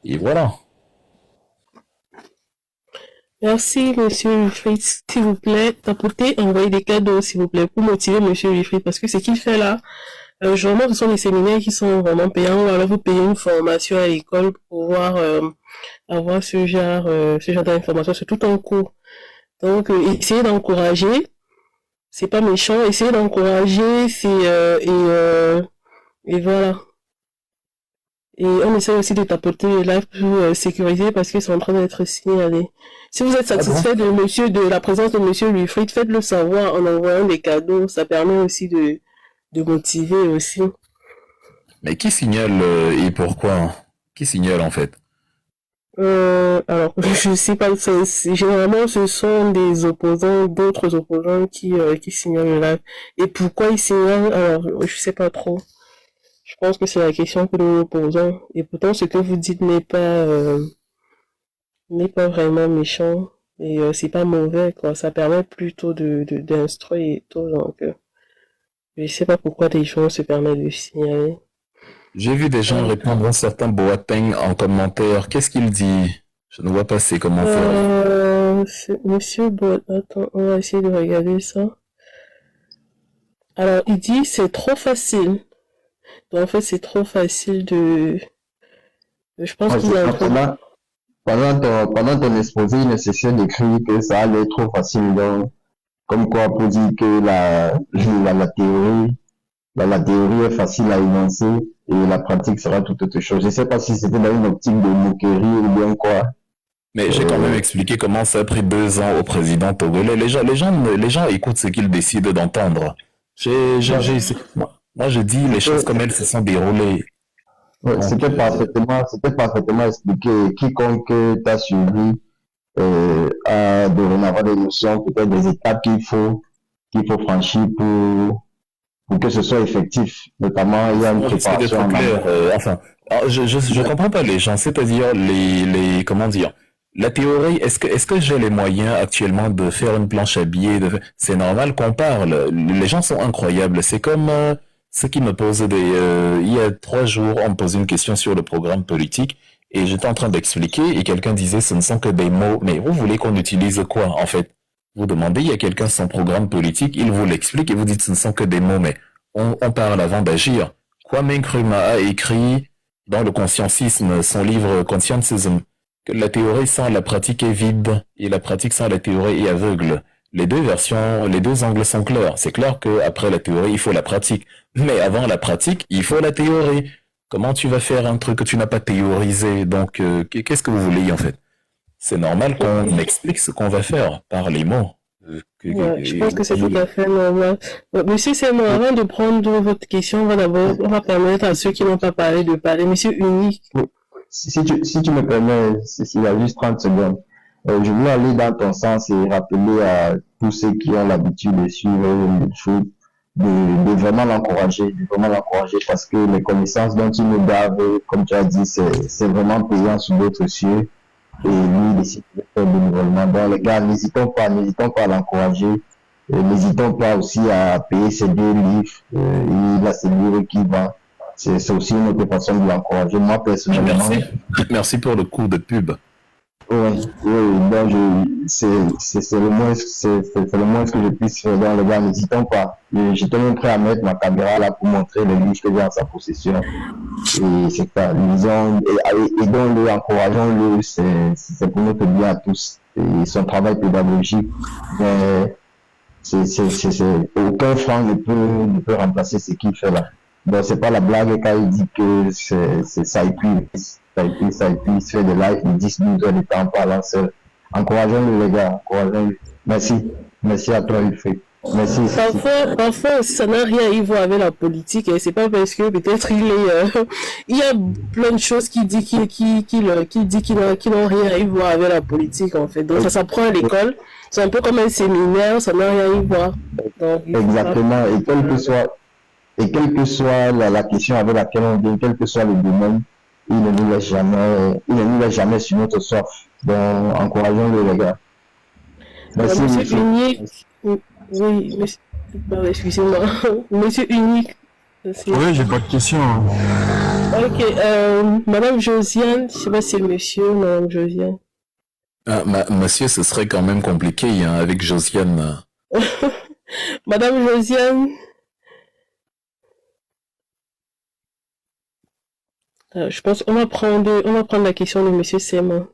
et voilà. Merci, monsieur Wilfried. S'il vous plaît, tapoter, envoyer des cadeaux, s'il vous plaît, pour motiver monsieur Wilfried, parce que ce qu'il fait là, généralement, ce sont des séminaires qui sont vraiment payants, ou alors vous payez une formation à l'école pour pouvoir avoir ce genre d'informations, c'est tout en cours. Donc, essayez d'encourager, c'est pas méchant, essayez d'encourager, et voilà. Et on essaie aussi de tapoter les lives pour sécuriser parce qu'ils sont en train d'être signalés. Si vous êtes satisfait de la présence de monsieur Wilfried, faites-le savoir en envoyant des cadeaux, ça permet aussi de motiver aussi. Mais qui signale et pourquoi? Qui signale en fait? Alors, je sais pas, généralement ce sont des opposants, d'autres opposants qui signalent le live. Et pourquoi ils signalent? Alors, je sais pas trop. Je pense que c'est la question que nous nous posons. Et pourtant, ce que vous dites n'est pas vraiment méchant. Et c'est pas mauvais, quoi. Ça permet plutôt d'instruire et tout, donc je sais pas pourquoi les gens se permettent de signaler. J'ai vu des gens répondre à certains Boateng en commentaire. Qu'est-ce qu'il dit? Je ne vois pas ses commentaires. Monsieur Boateng, attends, on va essayer de regarder ça. Alors, il dit c'est trop facile. Donc, en fait, c'est trop facile de... Je pense qu'il y a un peu... Pendant ton exposé, il ne cessait d'écrire que ça allait être trop facile. Donc, comme quoi, pour dire que la théorie est facile à énoncer et la pratique sera toute autre chose. Je ne sais pas si c'était dans une optique de moquerie ou bien quoi. Mais j'ai quand même expliqué comment ça a pris 2 ans au président togolais. Les gens écoutent ce qu'ils décident d'entendre. Moi, je dis les choses comme elles se sont déroulées. Ouais, c'était parfaitement expliqué. Quiconque t'a suivi a dorénavant des notions, peut-être des étapes qu'il faut franchir pour que ce soit effectif. Notamment, il y a une préparation. Je comprends pas les gens, c'est-à-dire comment dire, la théorie, est-ce que j'ai les moyens actuellement de faire une planche à billets, c'est normal qu'on parle. Les gens sont incroyables. C'est comme ce qui me pose il y a 3 jours, on me posait une question sur le programme politique et j'étais en train d'expliquer et quelqu'un disait ce ne sont que des mots. Mais vous voulez qu'on utilise quoi en fait? Vous demandez, il y a quelqu'un son programme politique, il vous l'explique et vous dites ce ne sont que des mots, mais on parle avant d'agir. Kwame Nkrumah a écrit dans le conscientisme, son livre Conscientism, que la théorie sans la pratique est vide et la pratique sans la théorie est aveugle. Les deux angles sont clairs. C'est clair qu'après la théorie, il faut la pratique. Mais avant la pratique, il faut la théorie. Comment tu vas faire un truc que tu n'as pas théorisé? Donc, qu'est-ce que vous voulez en fait? C'est normal qu'on explique ce qu'on va faire par les mots. Je pense que c'est tout à fait normal. Monsieur Seymour, avant de prendre votre question, on va permettre à ceux qui n'ont pas parlé de parler. Monsieur Unique. Si tu me permets, il y a juste 30 secondes. Je voulais aller dans ton sens et rappeler à tous ceux qui ont l'habitude de suivre le foot, de vraiment l'encourager, parce que les connaissances dont il nous gave, comme tu as dit, c'est vraiment payant sur d'autres cieux. Et lui, il décide de faire bénévolement. Donc les gars, n'hésitons pas à l'encourager. N'hésitons pas aussi à payer ses 2 livres. Il a ses livres qui vend. C'est aussi une autre façon de l'encourager. Moi, personnellement. Merci pour le coup de pub. Oui, donc c'est le moins que je puisse faire. Dans les gars, n'hésitons pas. J'étais même prêt à mettre ma caméra là pour montrer les livres que j'ai en sa possession. Et c'est ça, lisons, aidons-le, encourageons-le, c'est pour notre bien à tous. Et son travail pédagogique, mais aucun franc ne peut remplacer ce qu'il fait là. Donc c'est pas la blague quand il dit que ça épuise faire des lives de 10-12 heures de temps en parlant seul. Encourageons-le les gars, encourageons-le. Merci à toi Wilfried. Merci. Parfois aussi, ça n'a rien à y voir avec la politique. Et c'est pas parce que peut-être il y a plein de choses qui dit qu'il n'ont rien à y voir avec la politique en fait. Donc ça s'apprend à l'école. C'est un peu comme un séminaire, ça n'a rien à y voir. Donc, exactement. Et quelle que soit la question avec laquelle on vient, quel que soit le domaine, il ne nous laisse jamais sur notre soif. Donc encourageons-le les gars. Merci. Monsieur Unique. Oui, monsieur... Pardon, excusez-moi. Monsieur Unique. Oui, j'ai pas de question. Ok, Madame Josiane, je sais pas si c'est monsieur ou Madame Josiane. Monsieur, ce serait quand même compliqué hein, avec Josiane. Madame Josiane. Je pense qu'on va prendre la question de monsieur Sema.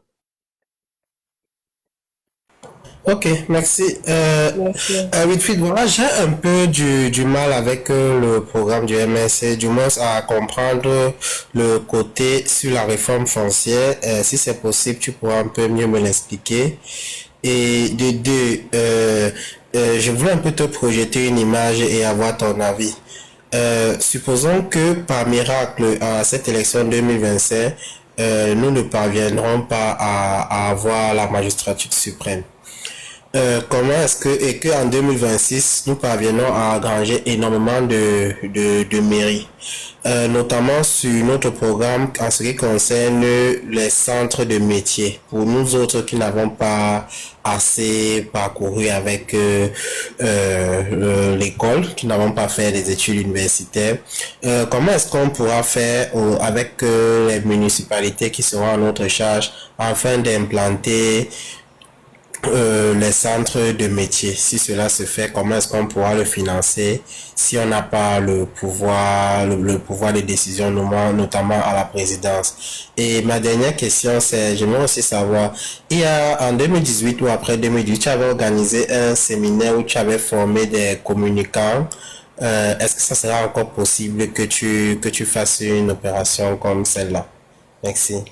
Ok, merci. Wilfried, voilà, j'ai un peu du mal avec le programme du MSC, du moins à comprendre le côté sur la réforme foncière. Si c'est possible, tu pourras un peu mieux me l'expliquer. Et de deux, je voulais un peu te projeter une image et avoir ton avis. Supposons que par miracle, à cette élection 2025, nous ne parviendrons pas à avoir la magistrature suprême. Comment est-ce que en 2026 nous parvenons à engranger énormément de mairies, notamment sur notre programme en ce qui concerne les centres de métiers pour nous autres qui n'avons pas assez parcouru avec l'école, qui n'avons pas fait des études universitaires. Comment est-ce qu'on pourra faire avec les municipalités qui seront à notre charge afin d'implanter les centres de métiers? Si cela se fait, comment est-ce qu'on pourra le financer si on n'a pas le pouvoir de décision, notamment à la présidence? Et ma dernière question, c'est, j'aimerais aussi savoir, il y a en 2018 ou après 2018, tu avais organisé un séminaire où tu avais formé des communicants. Est-ce que ça sera encore possible que tu fasses une opération comme celle-là? Merci.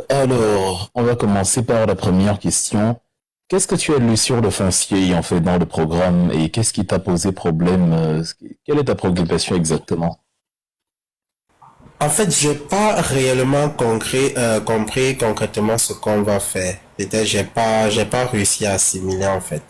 Alors, on va commencer par la première question. Qu'est-ce que tu as lu sur le foncier en fait dans le programme et qu'est-ce qui t'a posé problème? Quelle est ta préoccupation exactement? En fait, j'ai pas réellement compris concrètement ce qu'on va faire. Peut-être j'ai pas réussi à assimiler en fait.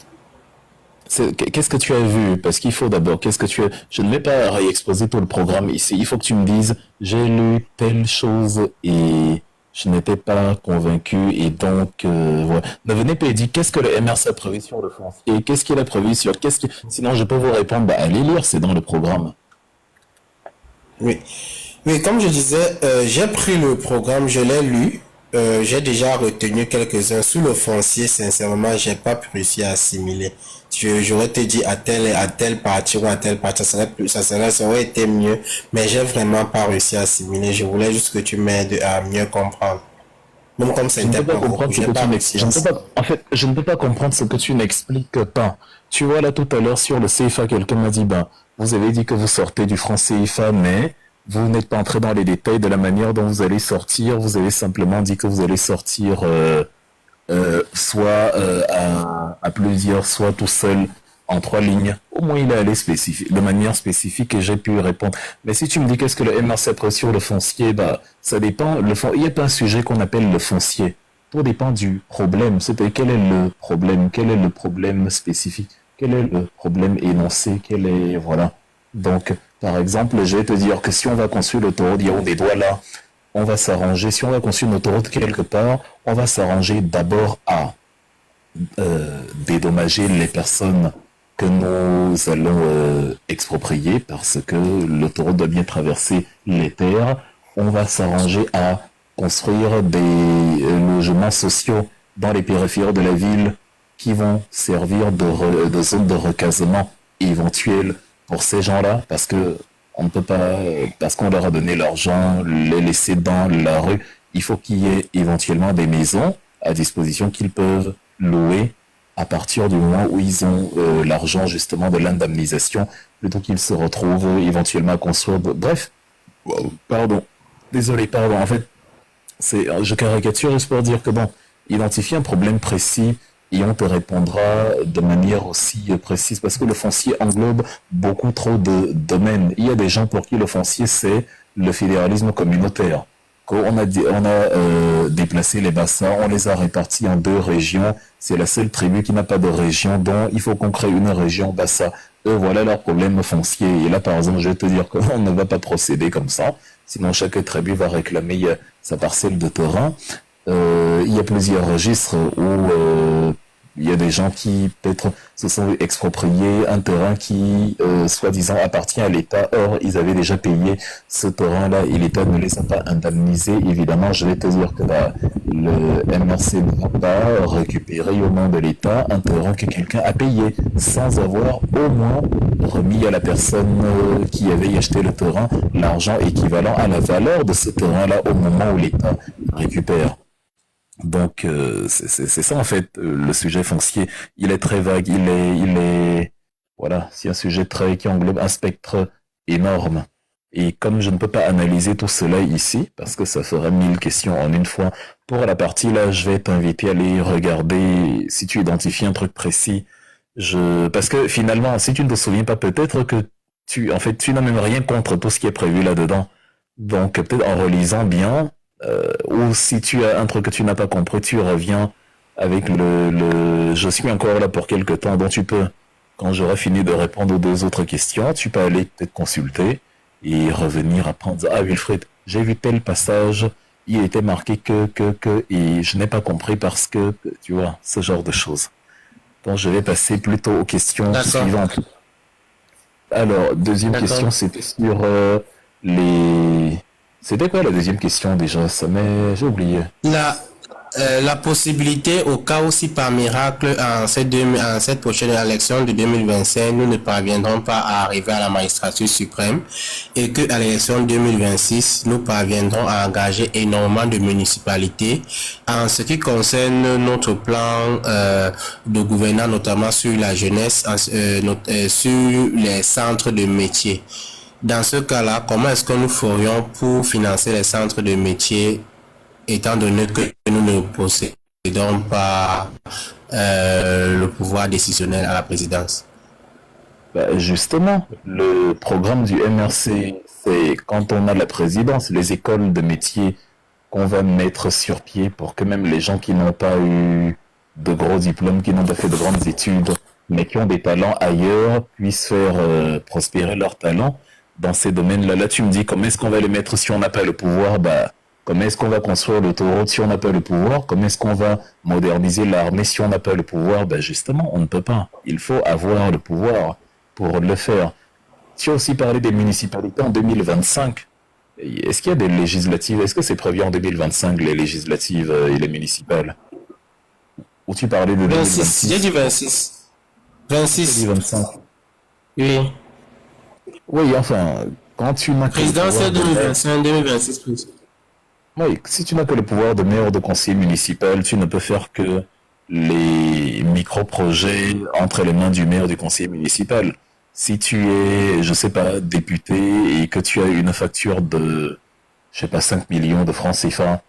Qu'est-ce que tu as vu? Parce qu'il faut d'abord, je ne vais pas réexposer tout le programme ici. Il faut que tu me dises, j'ai lu telle chose et je n'étais pas convaincu et donc, voilà. Ne venez pas et dire, qu'est-ce que le MRC a prévu sur le foncier? Qu'est-ce qu'il a prévu sur, sinon je peux vous répondre, bah, allez lire, c'est dans le programme. Oui. Oui, comme je disais, j'ai pris le programme, je l'ai lu. J'ai déjà retenu quelques-uns. Sous le foncier, sincèrement, j'ai pas réussi à assimiler. J'aurais te dit à telle partie ou à telle partie, ça aurait été mieux, mais j'ai vraiment pas réussi à assimiler. Je voulais juste que tu m'aides à mieux comprendre. Même comme ça n'était pas beaucoup, j'ai pas réussi. En fait, je ne peux pas comprendre ce que tu n'expliques pas. Tu vois, là, tout à l'heure, sur le CFA, quelqu'un m'a dit, ben, vous avez dit que vous sortez du franc CFA, mais vous n'êtes pas entré dans les détails de la manière dont vous allez sortir. Vous avez simplement dit que vous allez sortir soit à plusieurs, soit tout seul en 3 lignes. Au moins, il est allé de manière spécifique et j'ai pu répondre. Mais si tu me dis qu'est-ce que le MRC a prévu sur le foncier, bah, ça dépend. Il n'y a pas un sujet qu'on appelle le foncier. Tout dépend du problème. C'est-à-dire quel est le problème spécifique, quel est le problème énoncé, voilà. Donc, par exemple, je vais te dire que si on va construire l'autoroute Yaoundé-Douala, on va s'arranger, si on va construire une autoroute quelque part, on va s'arranger d'abord à dédommager les personnes que nous allons exproprier parce que l'autoroute doit bien traverser les terres. On va s'arranger à construire des logements sociaux dans les périphéries de la ville qui vont servir de zone de recasement éventuelle pour ces gens-là, parce que on ne peut pas, parce qu'on leur a donné l'argent, les laisser dans la rue. Il faut qu'il y ait éventuellement des maisons à disposition qu'ils peuvent louer à partir du moment où ils ont l'argent justement de l'indemnisation, plutôt qu'ils se retrouvent éventuellement à construire. Bref, pardon, en fait, je caricature juste pour dire que bon, identifier un problème précis et on te répondra de manière aussi précise parce que le foncier englobe beaucoup trop de domaines. Il y a des gens pour qui le foncier c'est le fédéralisme communautaire. Quand on a déplacé les bassins, on les a répartis en 2 régions. C'est la seule tribu qui n'a pas de région, donc il faut qu'on crée une région bassa. Eux, voilà leur problème foncier. Et là, par exemple, je vais te dire qu'on ne va pas procéder comme ça. Sinon, chaque tribu va réclamer sa parcelle de terrain. Il y a plusieurs registres où il y a des gens qui peut-être se sont expropriés un terrain qui soi-disant appartient à l'État. Or, ils avaient déjà payé ce terrain-là et l'État ne les a pas indemnisés. Évidemment, je vais te dire que le MRC ne va pas récupérer au nom de l'État un terrain que quelqu'un a payé sans avoir au moins remis à la personne qui avait acheté le terrain l'argent équivalent à la valeur de ce terrain-là au moment où l'État récupère. Donc c'est ça en fait le sujet foncier. Il est très vague, voilà, c'est un sujet qui englobe un spectre énorme. Et comme je ne peux pas analyser tout cela ici, parce que ça fera 1000 questions en une fois, pour la partie là, je vais t'inviter à aller regarder si tu identifies un truc précis. Parce que finalement, si tu ne te souviens pas, peut-être que tu n'as même rien contre tout ce qui est prévu là-dedans. Donc peut-être en relisant bien. Ou si tu as un truc que tu n'as pas compris, tu reviens avec je suis encore là pour quelque temps, donc tu peux, quand j'aurai fini de répondre aux 2 autres questions, tu peux aller peut-être consulter et revenir apprendre. Ah Wilfried, j'ai vu tel passage, il était marqué et je n'ai pas compris parce que, tu vois, ce genre de choses. Donc je vais passer plutôt aux questions suivantes. Alors, deuxième question, c'était sur C'était quoi la deuxième question déjà? J'ai oublié. La possibilité, au cas où si par miracle, en cette prochaine élection de 2025, nous ne parviendrons pas à arriver à la magistrature suprême et qu'à l'élection 2026, nous parviendrons à engager énormément de municipalités en ce qui concerne notre plan de gouvernance, notamment sur la jeunesse, sur les centres de métiers. Dans ce cas-là, comment est-ce que nous ferions pour financer les centres de métiers, étant donné que nous ne possédons pas le pouvoir décisionnel à la présidence? Justement, le programme du MRC, c'est quand on a la présidence, les écoles de métiers qu'on va mettre sur pied pour que même les gens qui n'ont pas eu de gros diplômes, qui n'ont pas fait de grandes études, mais qui ont des talents ailleurs, puissent faire prospérer leurs talents dans ces domaines-là. Là, tu me dis, comment est-ce qu'on va les mettre si on n'a pas le pouvoir? Comment est-ce qu'on va construire l'autoroute si on n'a pas le pouvoir? Comment est-ce qu'on va moderniser l'armée si on n'a pas le pouvoir? Justement, on ne peut pas. Il faut avoir le pouvoir pour le faire. Tu as aussi parlé des municipalités en 2025. Est-ce qu'il y a des législatives? Est-ce que c'est prévu en 2025, les législatives et les municipales? Ou tu parlais de 26? J'ai dit 26. 26. J'ai dit 25. Oui. Oui, enfin, quand tu n'as que le pouvoir présidentielle 2025, 2026 plus. Oui, si tu n'as que le pouvoir de maire ou de conseiller municipal, tu ne peux faire que les micro-projets entre les mains du maire ou du conseiller municipal. Si tu es, je sais pas, député et que tu as une facture de, je sais pas, 5 millions de francs CFA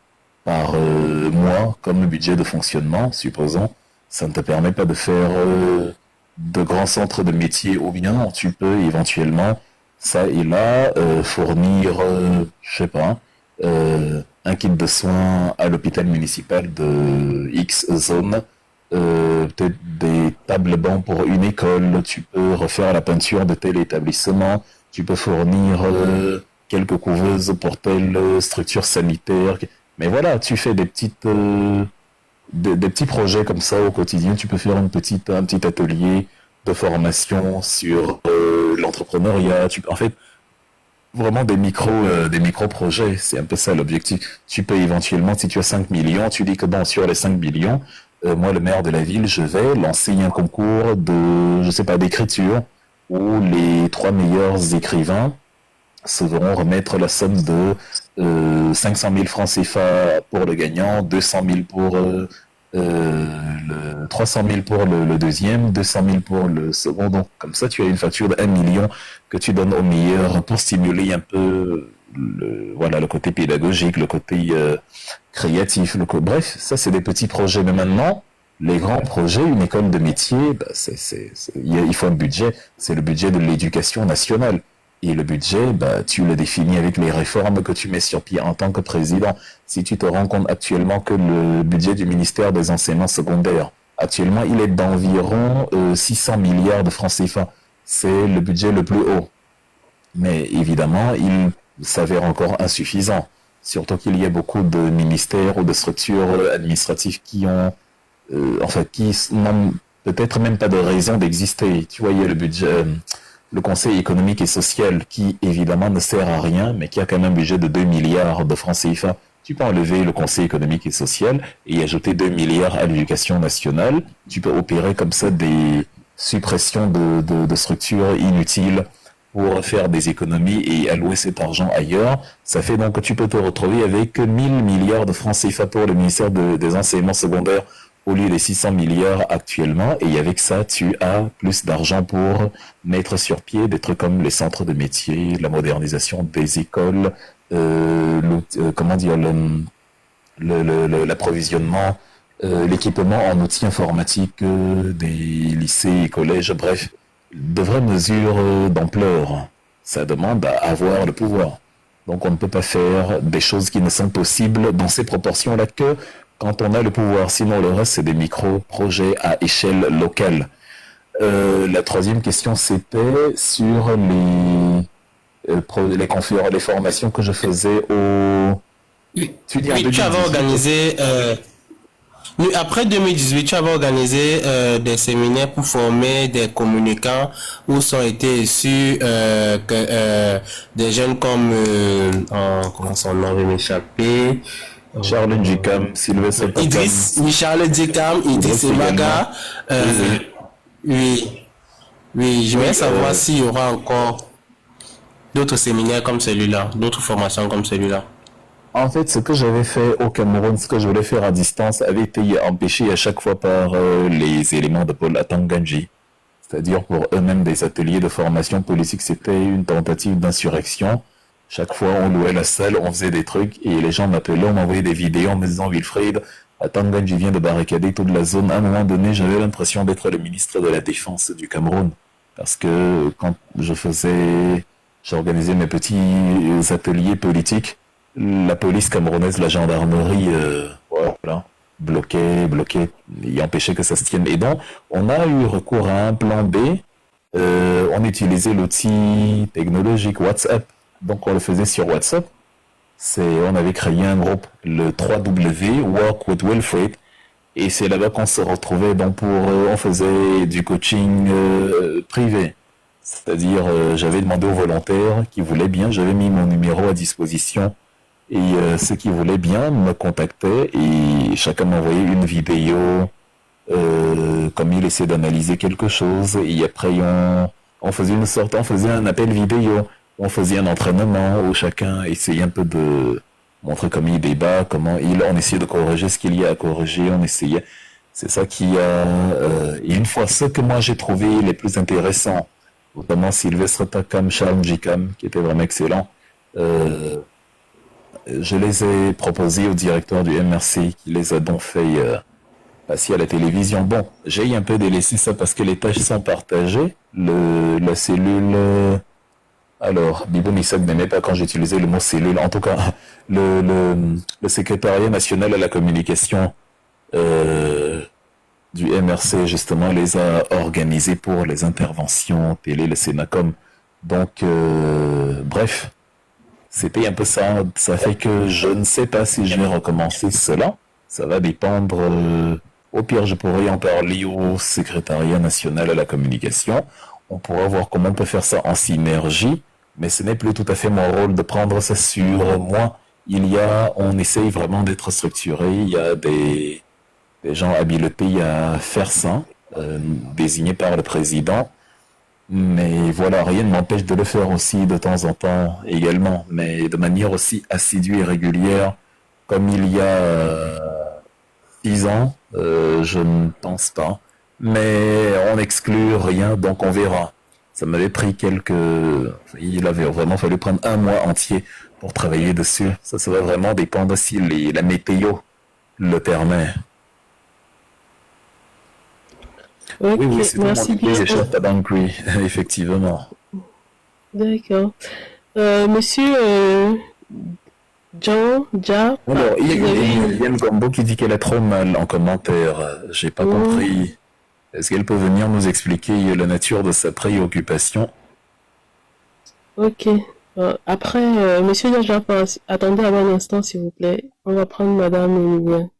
par mois comme budget de fonctionnement, supposons, ça ne te permet pas de faire de grands centres de métiers, ou bien tu peux éventuellement, ça et là, fournir, je sais pas, un kit de soins à l'hôpital municipal de X zone, peut-être des tables bancs pour une école, tu peux refaire la peinture de tel établissement, tu peux fournir quelques couveuses pour telle structure sanitaire. Mais voilà, tu fais des petits projets comme ça au quotidien. Tu peux faire un petit atelier de formation sur l'entrepreneuriat. En fait, vraiment des micro-projets. C'est un peu ça l'objectif. Tu peux éventuellement, si tu as 5 millions, tu dis que bon, sur les 5 millions, moi, le maire de la ville, je vais lancer un concours d'écriture où les 3 meilleurs écrivains se verront remettre la somme de 500 000 francs CFA pour le gagnant, 200 000 pour 300 000 pour le deuxième, 200 000 pour le second. Donc, comme ça, tu as une facture de 1 million que tu donnes au meilleur pour stimuler un peu le côté pédagogique, le côté créatif. Bref, ça, c'est des petits projets. Mais maintenant, les grands projets, une école de métier, il faut un budget. C'est le budget de l'éducation nationale. Et le budget, tu le définis avec les réformes que tu mets sur pied en tant que président. Si tu te rends compte actuellement que le budget du ministère des enseignements secondaires, actuellement, il est d'environ 600 milliards de francs CFA. C'est le budget le plus haut. Mais évidemment, il s'avère encore insuffisant. Surtout qu'il y a beaucoup de ministères ou de structures administratives qui ont, qui n'ont peut-être même pas de raison d'exister. Tu vois, il y a le budget... le Conseil économique et social, qui évidemment ne sert à rien, mais qui a quand même un budget de 2 milliards de francs CFA. Tu peux enlever le Conseil économique et social et ajouter 2 milliards à l'éducation nationale. Tu peux opérer comme ça des suppressions de structures inutiles pour faire des économies et allouer cet argent ailleurs. Ça fait donc que tu peux te retrouver avec 1000 milliards de francs CFA pour le ministère des enseignements secondaires au lieu des 600 milliards actuellement, et avec ça, tu as plus d'argent pour mettre sur pied des trucs comme les centres de métiers, la modernisation des écoles, l'approvisionnement, l'équipement en outils informatiques des lycées et collèges, bref, de vraies mesures d'ampleur. Ça demande à avoir le pouvoir. Donc on ne peut pas faire des choses qui ne sont possibles dans ces proportions-là que quand on a le pouvoir. Sinon, le reste, c'est des micro-projets à échelle locale. La troisième question, c'était sur les formations que je faisais au... Tu avais organisé... après 2018, tu avais organisé des séminaires pour former des communicants où sont été issus des jeunes comme... comment son nom va m'échapper... Charles Djikam, Sylvestre Idriss, Charles Djikam, Idriss Emaga. Oui, je voudrais savoir s'il y aura encore d'autres séminaires comme celui-là, d'autres formations comme celui-là. En fait, ce que j'avais fait au Cameroun, ce que je voulais faire à distance, avait été empêché à chaque fois par les éléments de Paul Atanganji. C'est-à-dire pour eux-mêmes des ateliers de formation politique, c'était une tentative d'insurrection. Chaque fois, on louait la salle, on faisait des trucs, et les gens m'appelaient, on m'envoyait des vidéos en me disant, Wilfried, Atanganji vient de barricader toute la zone. À un moment donné, j'avais l'impression d'être le ministre de la Défense du Cameroun. Parce que quand j'organisais mes petits ateliers politiques, la police camerounaise, la gendarmerie, bloquait, et empêchait que ça se tienne. Et donc, on a eu recours à un plan B, on utilisait l'outil technologique WhatsApp. Donc on le faisait sur WhatsApp. On avait créé un groupe, le 3W, Work with Wilfried, et c'est là-bas qu'on se retrouvait. Donc on faisait du coaching privé. C'est-à-dire, j'avais demandé aux volontaires qui voulaient bien, j'avais mis mon numéro à disposition, et ceux qui voulaient bien me contactaient, et chacun m'envoyait une vidéo, comme il essayait d'analyser quelque chose, et après on faisait un appel vidéo. On faisait un entraînement où chacun essayait un peu de montrer comment il débat, on essayait de corriger ce qu'il y a à corriger, c'est ça qui a... et une fois, ce que moi j'ai trouvé les plus intéressants, notamment Sylvestre Takam, Charles Djikam, qui était vraiment excellent, je les ai proposés au directeur du MRC, qui les a donc fait passer à la télévision. Bon, j'ai un peu délaissé ça parce que les tâches sont partagées, la cellule... Alors, Bibo Missak n'aimait pas quand j'utilisais le mot cellule. En tout cas, le secrétariat national à la communication du MRC, justement, les a organisés pour les interventions télé, le Sénacom. Donc, bref, c'était un peu ça. Ça fait que je ne sais pas si je vais recommencer cela. Ça va dépendre. Au pire, je pourrais en parler au secrétariat national à la communication. On pourra voir comment on peut faire ça en synergie, mais ce n'est plus tout à fait mon rôle de prendre ça sur moi. On essaye vraiment d'être structuré. Il y a des gens habilités à faire ça, désignés par le président. Mais voilà, rien ne m'empêche de le faire aussi de temps en temps également, mais de manière aussi assidue et régulière, comme il y a 6 ans, je ne pense pas. Mais on n'exclut rien, donc on verra. Ça m'avait pris il avait vraiment fallu prendre un mois entier pour travailler dessus. Ça va vraiment dépendre si la météo le permet. Ok, Oui, c'est merci bien. les chefs à Bangui, effectivement. D'accord. Monsieur Jean, Alors, il y a Yann Gombo qui dit qu'elle a trop mal en commentaire. J'ai pas compris. Est-ce qu'elle peut venir nous expliquer la nature de sa préoccupation? Ok. Après, monsieur Jean, attendez un instant, s'il vous plaît. On va prendre Madame Emilien.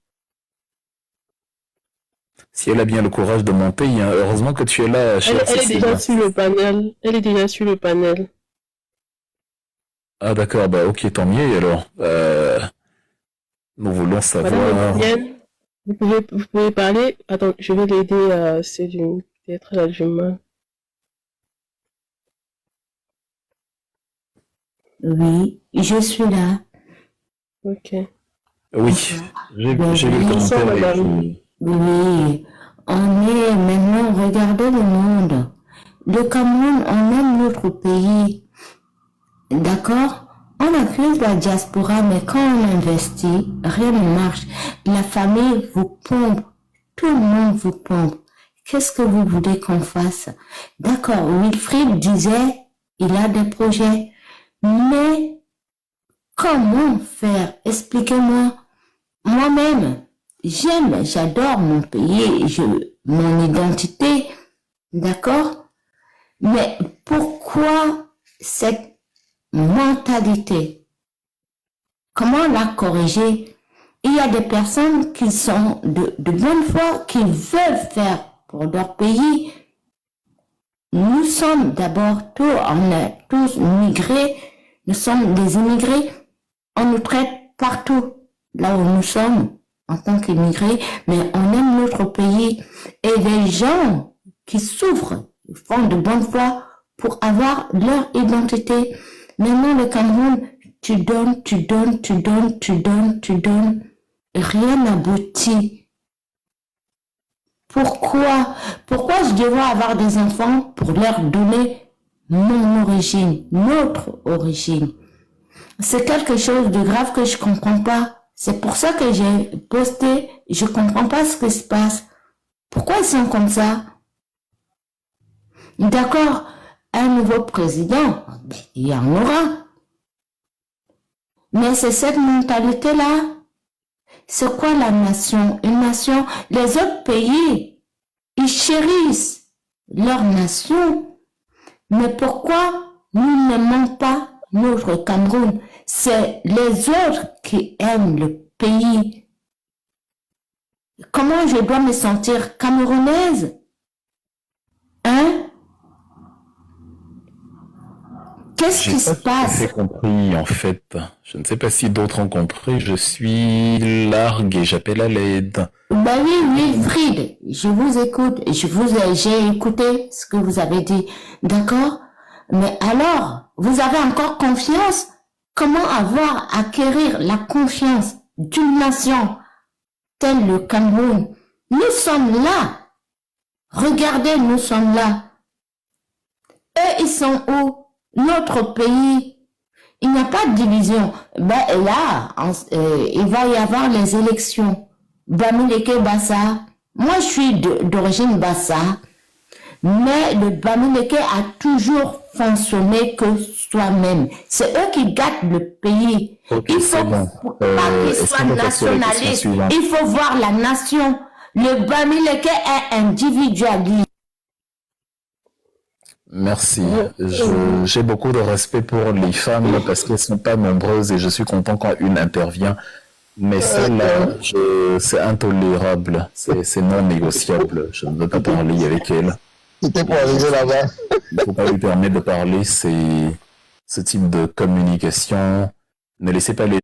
Si elle a bien le courage de monter, heureusement que tu es là, chère Elle est déjà sur le panel. Elle est déjà sur le panel. Ah d'accord, bah ok, tant mieux alors. Nous voulons savoir... Madame Emilienne, vous pouvez parler. Attends, je vais l'aider, c'est peut-être l'adjumant. Oui, je suis là. Ok. Oui, j'ai vu le commentaire. Oui, on est maintenant, regardez le monde. Le Cameroun, on aime notre pays. D'accord? On accuse la diaspora, mais quand on investit, rien ne marche. La famille vous pompe. Tout le monde vous pompe. Qu'est-ce que vous voulez qu'on fasse? D'accord, Wilfried disait, il a des projets. Mais comment faire? Expliquez-moi. Moi-même, j'adore mon pays, mon identité, d'accord? Mais pourquoi cette mentalité? Comment la corriger? Il y a des personnes qui sont de bonne foi, qui veulent faire pour leur pays. Nous sommes d'abord on est tous migrés, nous sommes des immigrés, on nous traite partout, là où nous sommes, en tant qu'immigrés, mais on aime notre pays. Et les gens qui souffrent font de bonne foi pour avoir leur identité. Maintenant, le Cameroun, tu donnes, rien n'aboutit. Pourquoi je devrais avoir des enfants pour leur donner mon origine, notre origine? C'est quelque chose de grave que je comprends pas. C'est pour ça que j'ai posté, je comprends pas ce qui se passe. Pourquoi ils sont comme ça? D'accord, un nouveau président, il y en aura. Mais c'est cette mentalité-là. C'est quoi la nation? Une nation, les autres pays, ils chérissent leur nation. Mais pourquoi nous n'aimons pas notre Cameroun? C'est les autres qui aiment le pays. Comment je dois me sentir camerounaise? Hein? Qu'est-ce qui se passe? J'ai compris, en fait. Je ne sais pas si d'autres ont compris. Je suis largué, j'appelle à l'aide. Ben oui, Fried, je vous écoute. J'ai écouté ce que vous avez dit. D'accord? Mais alors, vous avez encore confiance? Comment acquérir la confiance d'une nation telle le Cameroun? Nous sommes là. Regardez, nous sommes là. Eux, ils sont où? Notre pays. Il n'y a pas de division. Ben là, il va y avoir les élections. Bamileke Bassa. Moi, je suis d'origine Bassa. Mais le Bamileke a toujours fonctionné que soi-même. C'est eux qui gâtent le pays. Ok, c'est bon. Pas qu'ils soient nationalistes. Il faut voir la nation. Le Bamileke est individualiste. Merci. J'ai beaucoup de respect pour les femmes parce qu'elles ne sont pas nombreuses et je suis content quand une intervient. Mais celle-là, c'est intolérable. C'est non négociable. Je ne veux pas parler avec elle. C'était pour arriver là-bas. Il ne faut pas lui permettre de parler. Ce type de communication. Ne laissez pas les